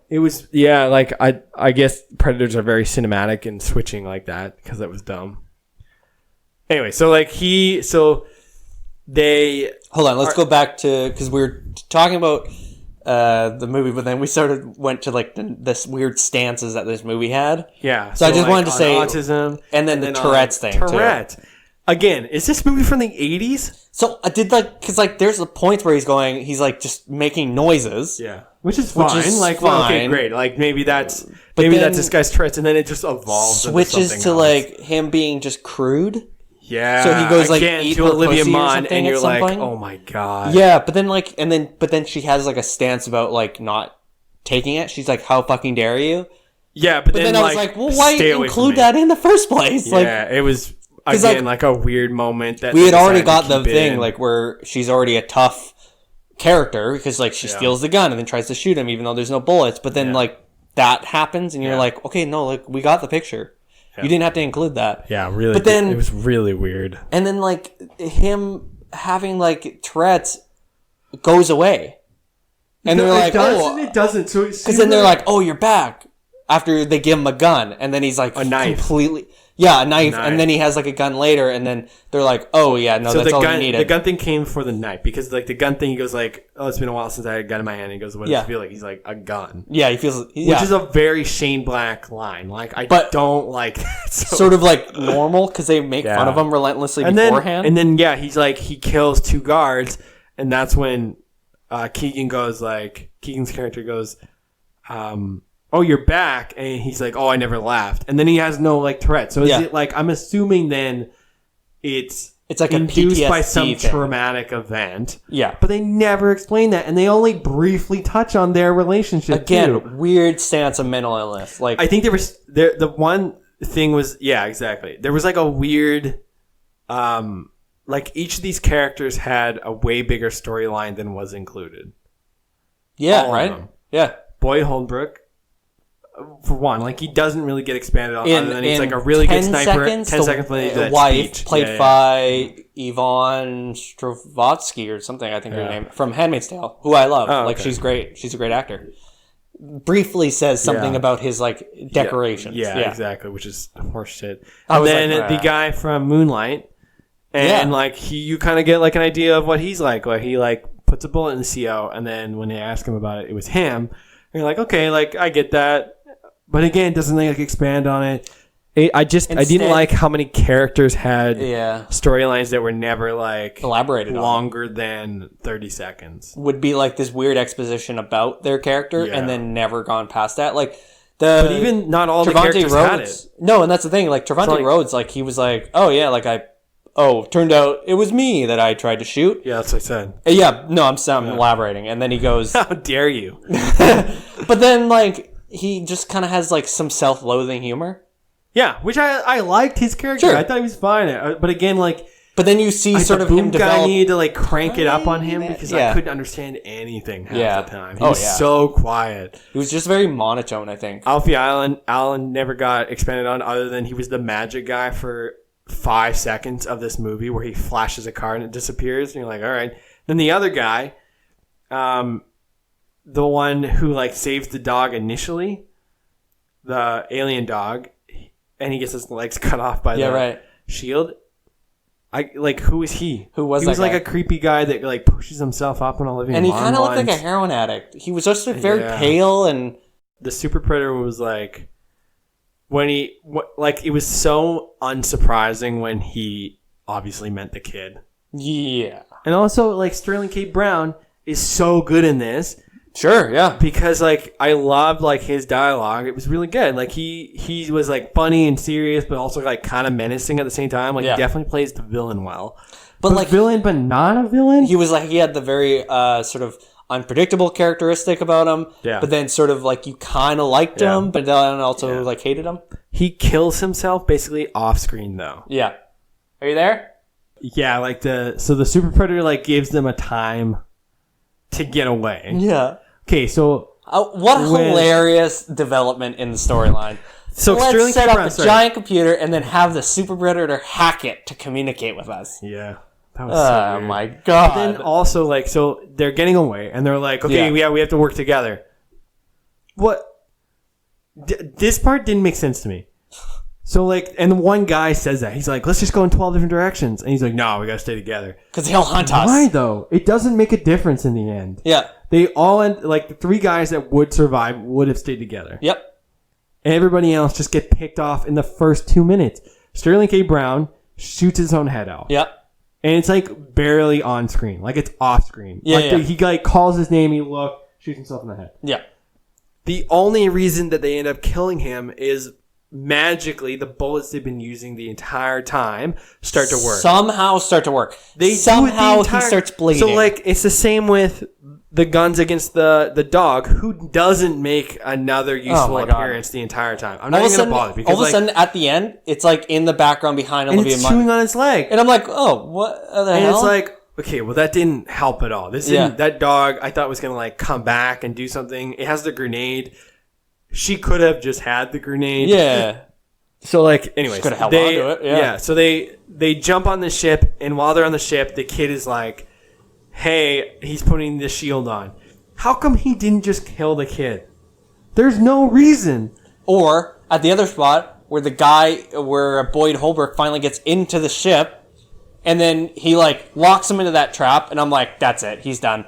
it was, like, I guess Predators are very cinematic and switching like that because that was dumb. Anyway, so, like, they... Hold on, let's go back to... Because we were talking about the movie, but then we went to, like, this weird stances that this movie had. Yeah. So I just wanted to say... autism. And then the Tourette's thing, Tourette. Again, is this movie from the 80s? So I did, like... Because, like, there's a point where he's, like, just making noises. Yeah. Which is fine. Well, okay, great. Like, maybe that's this guy's Tourette's, and then it just evolves. Switches to, like, him being just crude. Yeah. So he goes, like, again, eat to Olivia Munn, and you're like, point. oh my god. Yeah, but then, like, but then she has, like, a stance about, like, not taking it. She's like, how fucking dare you? Yeah, but then I was like, well, why include that in the first place? Yeah, it was, again, like a weird moment that we had already got the thing, like, where she's already a tough character because like she steals the gun and then tries to shoot him even though there's no bullets, but then like that happens and you're like, okay, no, like we got the picture. You didn't have to include that. Yeah, really. But then it was really weird. And then like him having like Tourette's goes away, and they're like, it doesn't. So because then they're like, oh, you're back after they give him a gun, and then he's like a knife. Completely. Yeah, a knife, and then he has like a gun later, and then they're like, "Oh yeah, no, that's all we needed." The gun thing came for the knife because like the gun thing, he goes like, "Oh, it's been a while since I had a gun in my hand." And he goes, "What does it feel like?" He's like, "A gun." Yeah, he feels, which is a very Shane Black line. Like I don't like that. So. Sort of like normal because they make fun of him relentlessly beforehand. And then he's like he kills 2 guards, and that's when Keegan's character goes, oh, you're back, and he's like, oh, I never laughed, and then he has no like Tourette. So is it like, I'm assuming then it's like induced a PTSD by some thing. Traumatic event. Yeah, but they never explain that, and they only briefly touch on their relationship. Again, weird stance of mental illness. Like I think the one thing was exactly. There was like a weird, like each of these characters had a way bigger storyline than was included. Yeah, right. Yeah, Boyd Holbrook. For one, like he doesn't really get expanded on, other than he's like a really good sniper. 10 seconds later, the wife played by Yvonne Stravotsky or something, I think her name, from Handmaid's Tale, who I love. Like she's great. She's a great actor. Briefly says something about his like decorations. Yeah, exactly, which is horseshit. And then the guy from Moonlight, and like you kind of get like an idea of what he's like. Like he like puts a bullet in the CO, and then when they ask him about it, it was him. And you're like, okay, like I get that. But again, it doesn't like expand on it. I didn't like how many characters had storylines that were never like elaborated longer than 30 seconds. Would be like this weird exposition about their character and then never gone past that. Like but even not all Trevante the characters Rhodes, had it. No, and that's the thing. Like Trevante Rhodes, like he was like, oh yeah, like turned out it was me that I tried to shoot. Yeah, that's what I said. Yeah, no, I'm elaborating. And then he goes, how dare you? But then like he just kind of has like some self-loathing humor. Yeah, which I liked his character. Sure. I thought he was fine. But again, like... But then you see sort of him develop... I needed to like crank it up on him because I couldn't understand anything half the time. He was so quiet. He was just very monotone, I think. Alfie Allen never got expanded on other than he was the magic guy for 5 seconds of this movie where he flashes a card and it disappears. And you're like, all right. Then the other guy... the one who like saves the dog initially, the alien dog, and he gets his legs cut off by the shield. Who is he? Who was he? He was like a creepy guy that like pushes himself up on Olivia Munn. And he kind of looked like a heroin addict. He was just very pale, and the super predator was like when it was so unsurprising when he obviously meant the kid. Yeah. And also, like, Sterling K. Brown is so good in this. Sure, yeah. Because, like, I loved, like, his dialogue. It was really good. Like, he was, like, funny and serious, but also, like, kind of menacing at the same time. Like, he definitely plays the villain well. But like, villain, but not a villain? He was, like, he had the very, sort of unpredictable characteristic about him. Yeah. But then sort of, like, you kind of liked him, but then also, like, hated him. He kills himself, basically, off-screen, though. Yeah. Are you there? Yeah, like, the Super Predator, like, gives them a time to get away. Yeah. Okay, so what a hilarious development in the storyline. So let's Sterling set K. up Brown, a giant computer and then have the Super Predator hack it to communicate with us. Yeah. That was so weird. My god. But then also, like, so they're getting away and they're like, okay, we have to work together. What? This part didn't make sense to me. So, like, and the one guy says that. He's like, let's just go in 12 different directions. And he's like, no, we gotta stay together. Because he'll hunt us. Why, though? It doesn't make a difference in the end. Yeah. They all, like, the 3 guys that would survive would have stayed together. Yep. And everybody else just get picked off in the first 2 minutes. Sterling K. Brown shoots his own head out. Yep. And it's, like, barely on screen. Like, it's off screen. Yeah, like, he, like, calls his name, he shoots himself in the head. Yeah. The only reason that they end up killing him is magically the bullets they've been using the entire time start to work. Somehow start to work. He starts bleeding. So, like, it's the same with the guns against the dog, who doesn't make another useful appearance the entire time. I'm not even going to bother. Because, all of a sudden, at the end, it's, like, in the background behind Olivia Munn. And it's chewing on its leg. And I'm like, oh, what the hell? And it's like, okay, well, that didn't help at all. That dog, I thought was going to, like, come back and do something. It has the grenade. She could have just had the grenade. Yeah. So, like, anyways. Could have held on to it. Yeah. So they jump on the ship, and while they're on the ship, the kid is like, hey, he's putting the shield on. How come he didn't just kill the kid? There's no reason. Or, at the other spot, where Boyd Holbrook finally gets into the ship, and then he, like, locks him into that trap, and I'm like, that's it. He's done.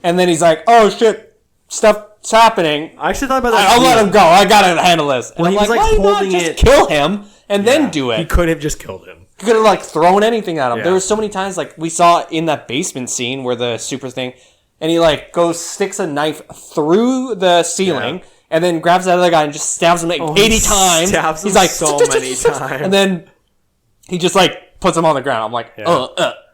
And then he's like, oh, shit, stuff's happening. I actually thought about that. I'll let him go. I gotta handle this. And I'm he was, like, like, why not holding just it. kill him and then do it? He could have just killed him. He could have, like, thrown anything at him. Yeah. There was so many times, like, we saw in that basement scene where the super thing, and he, like, sticks a knife through the ceiling, and then grabs that other guy and just stabs him, like, 80 times. Stabs him He's like, so many times. And then he just, like, puts him on the ground. I'm like,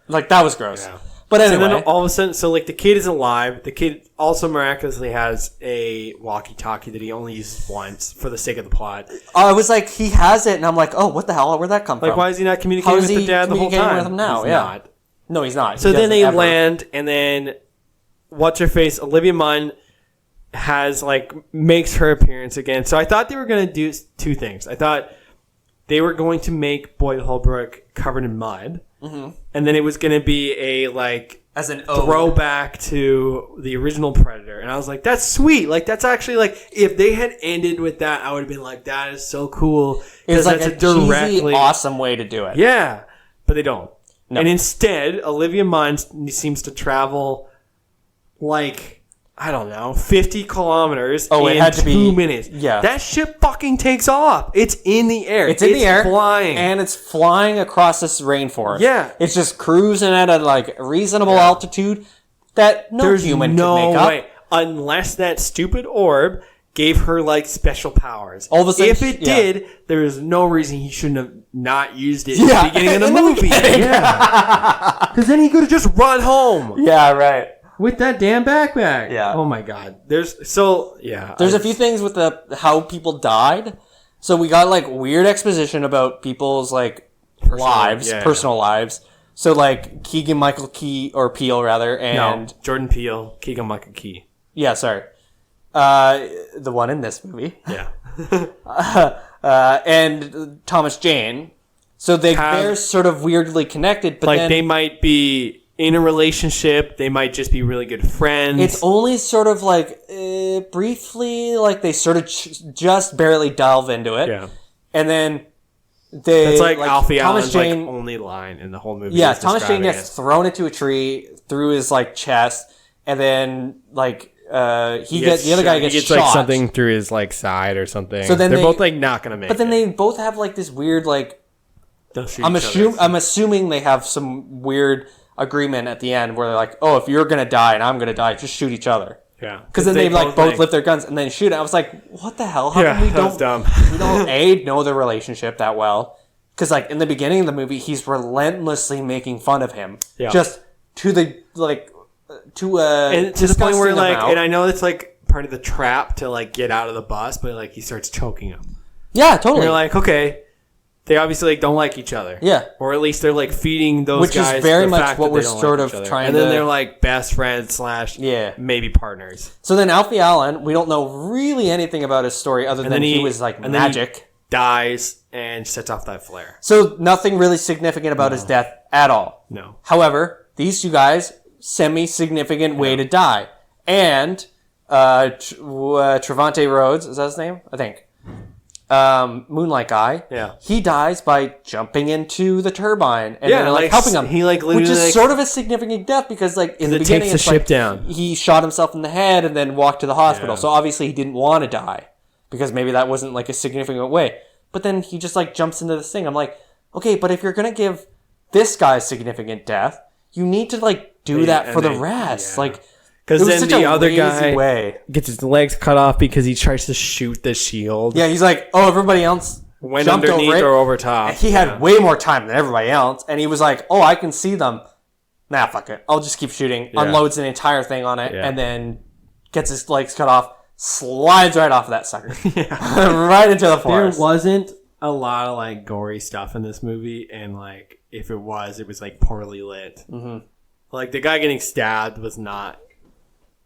like, that was gross. Yeah. But anyway. And then all of a sudden, so, like, the kid isn't alive. The kid also miraculously has a walkie-talkie that he only uses once for the sake of the plot. I was like, he has it, and I'm like, oh, what the hell? Where'd that come from? Like, why is he not communicating with the dad the whole time? With him now? He's not. No, he's not. So then they land, and then what's-her-face, Olivia Munn, makes her appearance again. So I thought they were going to do 2 things. I thought they were going to make Boyd Holbrook covered in mud. Mm-hmm. And then it was going to be a, like, as an throwback to the original Predator. And I was like, that's sweet. Like, that's actually, like, if they had ended with that, I would have been like, that is so cool. It's like a cheesy, awesome way to do it. Yeah. But they don't. No. And instead, Olivia Munn seems to travel, like, I don't know, 50 kilometers in 2 minutes. Yeah. That ship fucking takes off. It's in the air. It's in the air. Flying. And it's flying across this rainforest. Yeah. It's just cruising at a, like, reasonable altitude that There's human no could make up. way. Unless that stupid orb gave her, like, special powers. All of a sudden, if it did, there is no reason he shouldn't have not used it at the beginning of the movie. Yeah. Because then he could have just run home. Yeah, right. With that damn backpack. Yeah. Oh my god. There's a few things with how people died. So we got, like, weird exposition about people's, like, personal lives. So, like, Keegan-Michael Peele, rather, and... No, Jordan Peele, Keegan-Michael Key. Yeah, sorry. The one in this movie. Yeah. And Thomas Jane. So they're sort of weirdly connected, but like, then... they might be in a relationship, they might just be really good friends. It's only sort of, like, briefly, like, they sort of just barely delve into it. Yeah. And then they... That's like Alfie Allen's, Jane, like, only line in the whole movie. Yeah, Thomas Jane gets thrown into a tree through his, like, chest, and then, like, the other guy gets shot. Like, something through his, like, side or something. So then they're both, like, not gonna make it. But then they both have, like, this weird, like... I'm assuming they have some weird agreement at the end where they're like, oh, if you're gonna die and I'm gonna die, just shoot each other. Yeah, because then they like both lift their guns and then shoot. I was like, what the hell? How come we that's dumb. we don't know their relationship that well? Because like in the beginning of the movie, he's relentlessly making fun of him, just to the and to the point where like, and I know it's like part of the trap to like get out of the bus, but like he starts choking him. Yeah, totally. And you're like, okay, they obviously like don't like each other. Yeah, or at least they're like feeding those guys. Which is very the much fact what that we're they don't sort like of each trying and to. And then they're like best friends / maybe partners. So then Alfie Allen, we don't know really anything about his story other than he was like magic. Dies and sets off that flare. So nothing really significant about his death at all. No. However, these two guys, semi-significant way to die. And Trevante Rhodes, is that his name? I think. Moonlight guy. Yeah. He dies by jumping into the turbine and then like helping him. He like which is sort of a significant death because like in the beginning takes the ship down. He shot himself in the head and then walked to the hospital. Yeah. So obviously he didn't want to die because maybe that wasn't like a significant way. But then he just like jumps into this thing. I'm like, okay, but if you're gonna give this guy significant death, you need to like do that for the rest. Yeah. Like, because then the other guy gets his legs cut off because he tries to shoot the shield. Yeah, he's like, oh, everybody else went jumped underneath over it. Or over top. And he had way more time than everybody else, and he was like, oh, I can see them. Nah, fuck it. I'll just keep shooting. Yeah. Unloads an entire thing on it, and then gets his legs cut off, slides right off of that sucker. Right into the forest. There wasn't a lot of like gory stuff in this movie, and like if it was like poorly lit. Mm-hmm. Like the guy getting stabbed was not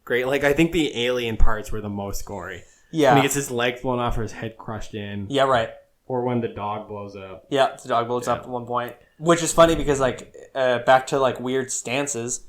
great. Like I think the alien parts were the most gory. Yeah, when he gets his leg blown off or his head crushed in. Yeah, right. Or when the dog blows up. Yeah, the dog blows up at one point, which is funny because like back to like weird stances.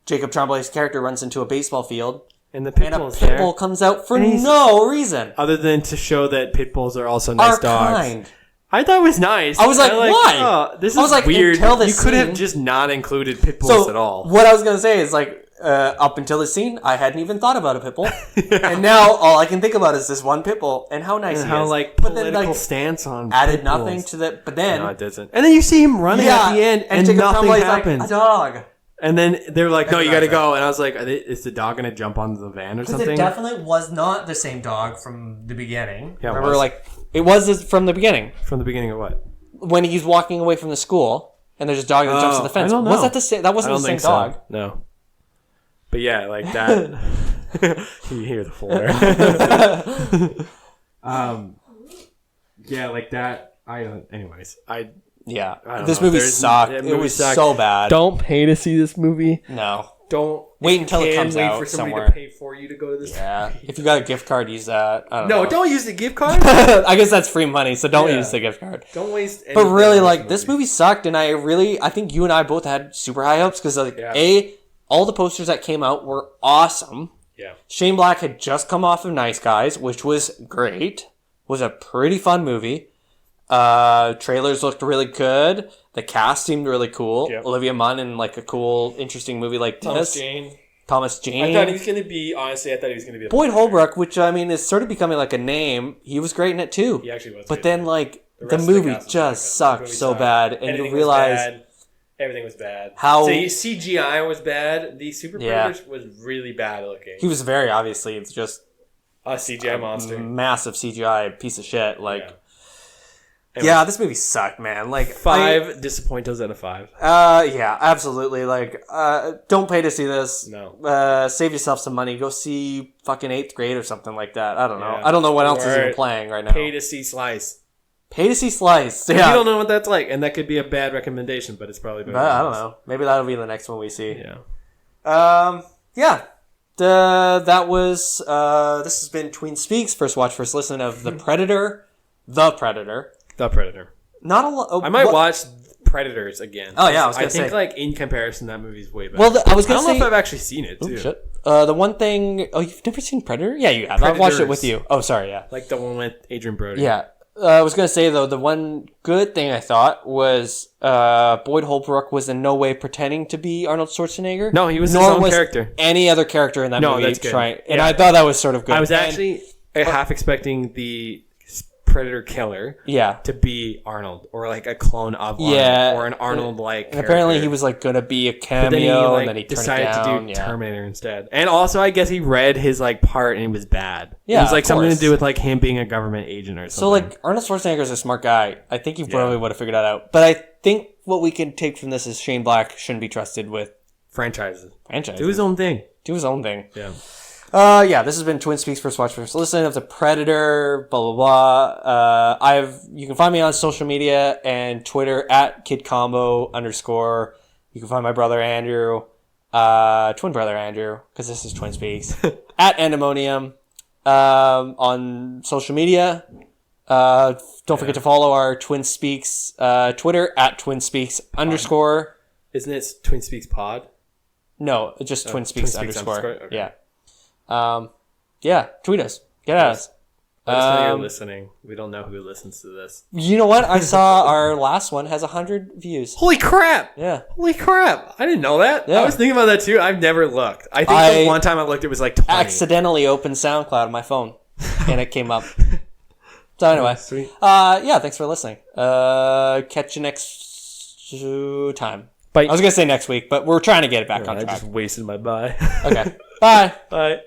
Jacob Tremblay's character runs into a baseball field. And the pit bull comes out for no reason. Other than to show that pit bulls are also nice dogs. Kind. I thought it was nice. I was like, why? Oh, this is weird. You could have just not included pit bulls at all. What I was going to say is like, up until this scene, I hadn't even thought about a pit bull. And now all I can think about is this one pit bull and how nice he is. How like political stance on added nothing to that. But then... No, it doesn't. And then you see him running at the end and nothing happens. Like, a dog. And then they're like, no, you gotta go. And I was like, is the dog gonna jump onto the van or something? It definitely was not the same dog from the beginning. Yeah, remember, it was from the beginning. From the beginning of what? When he's walking away from the school and there's a dog that jumps to the fence. I don't know. Was that the same? That wasn't the same dog. So. No. But yeah, like that. You hear the floor. Yeah, like that. Yeah, this movie sucked. It was so bad. Don't pay to see this movie. No. Don't wait until it comes out for somebody somewhere. to pay for you to go to this. Yeah, if you got a gift card, use that. I don't know. Don't use the gift card. I guess that's free money, so don't use the gift card. Don't waste. But really, like this movie sucked, and I think you and I both had super high hopes because like all the posters that came out were awesome. Yeah. Shane Black had just come off of Nice Guys, which was great. Was a pretty fun movie. Trailers looked really good. The cast seemed really cool. Yep. Olivia Munn in like a cool, interesting movie like Thomas this. Jane. Thomas Jane. I thought he was going to be Boyd Holbrook, which I mean is sort of becoming like a name. He was great in it too. He actually was. But then like the movie just sucked so bad, and you realize everything was bad. How CGI was bad. The Super Predators was really bad looking. He was very obviously just a CGI monster, massive CGI piece of shit. Like. Yeah, this movie sucked, man. Like 5 disappointos out of 5. Yeah, absolutely. Like, don't pay to see this. No. Save yourself some money. Go see fucking 8th Grade or something like that. I don't know. I don't know what else is even playing right now. Pay to see Slice. Pay to see Slice. Yeah. You don't know what that's like, and that could be a bad recommendation, but it's probably better. I don't know. Maybe that'll be the next one we see. Yeah. Yeah. That was. This has been Tween Speaks. First watch, first listen of The Predator. The Predator. The Predator. Not a lot. I might watch Predators again. Oh yeah, I think like in comparison, that movie's way better. Well, I was gonna say. I don't know if I've actually seen it too. Oh, shit. The one thing. Oh, you've never seen Predator? Yeah, you have. I've watched it with you. Oh, sorry. Yeah. Like the one with Adrian Brody. Yeah. I was gonna say though, the one good thing I thought was Boyd Holbrook was in no way pretending to be Arnold Schwarzenegger. No, he was his own character. Any other character in that movie that's good. And I thought that was sort of good. I was actually half expecting the Predator killer Yeah. to be Arnold or like a clone of Arnold or an Arnold like. And apparently he was like gonna be a cameo, but then he, like, and then he decided turned it down. to do Terminator instead. And also, I guess he read his like part and it was bad. Yeah, it was like of something course. to do with like him being a government agent or something. So like Arnold Schwarzenegger is a smart guy. I think he probably would have figured that out. But I think what we can take from this is Shane Black shouldn't be trusted with franchises. franchises. Do his own thing. Do his own thing. Yeah. This has been Twin Speaks First Watch First Listen of the Predator, blah, blah, blah. You can find me on social media and Twitter at kidcombo_. You can find my brother Andrew, twin brother Andrew, because this is Twin Speaks, at Endemonium, on social media. Don't forget to follow our Twin Speaks, Twitter at Twin Speaks _. Isn't it Twin Speaks Pod? No, just Twin Speaks underscore. Okay. Yeah. Tweet us. Get at us. Let us know you're listening. We don't know who listens to this. You know what? I saw our last one has 100 views. Holy crap! Yeah. Holy crap! I didn't know that. Yeah. I was thinking about that too. I've never looked. I think the one time I looked, it was like 20. Accidentally opened SoundCloud on my phone, and it came up. So anyway, Sweet. thanks for listening. Catch you next time. Bye. I was gonna say next week, but we're trying to get it back on I track. just wasted my bye. Okay. Bye. Bye.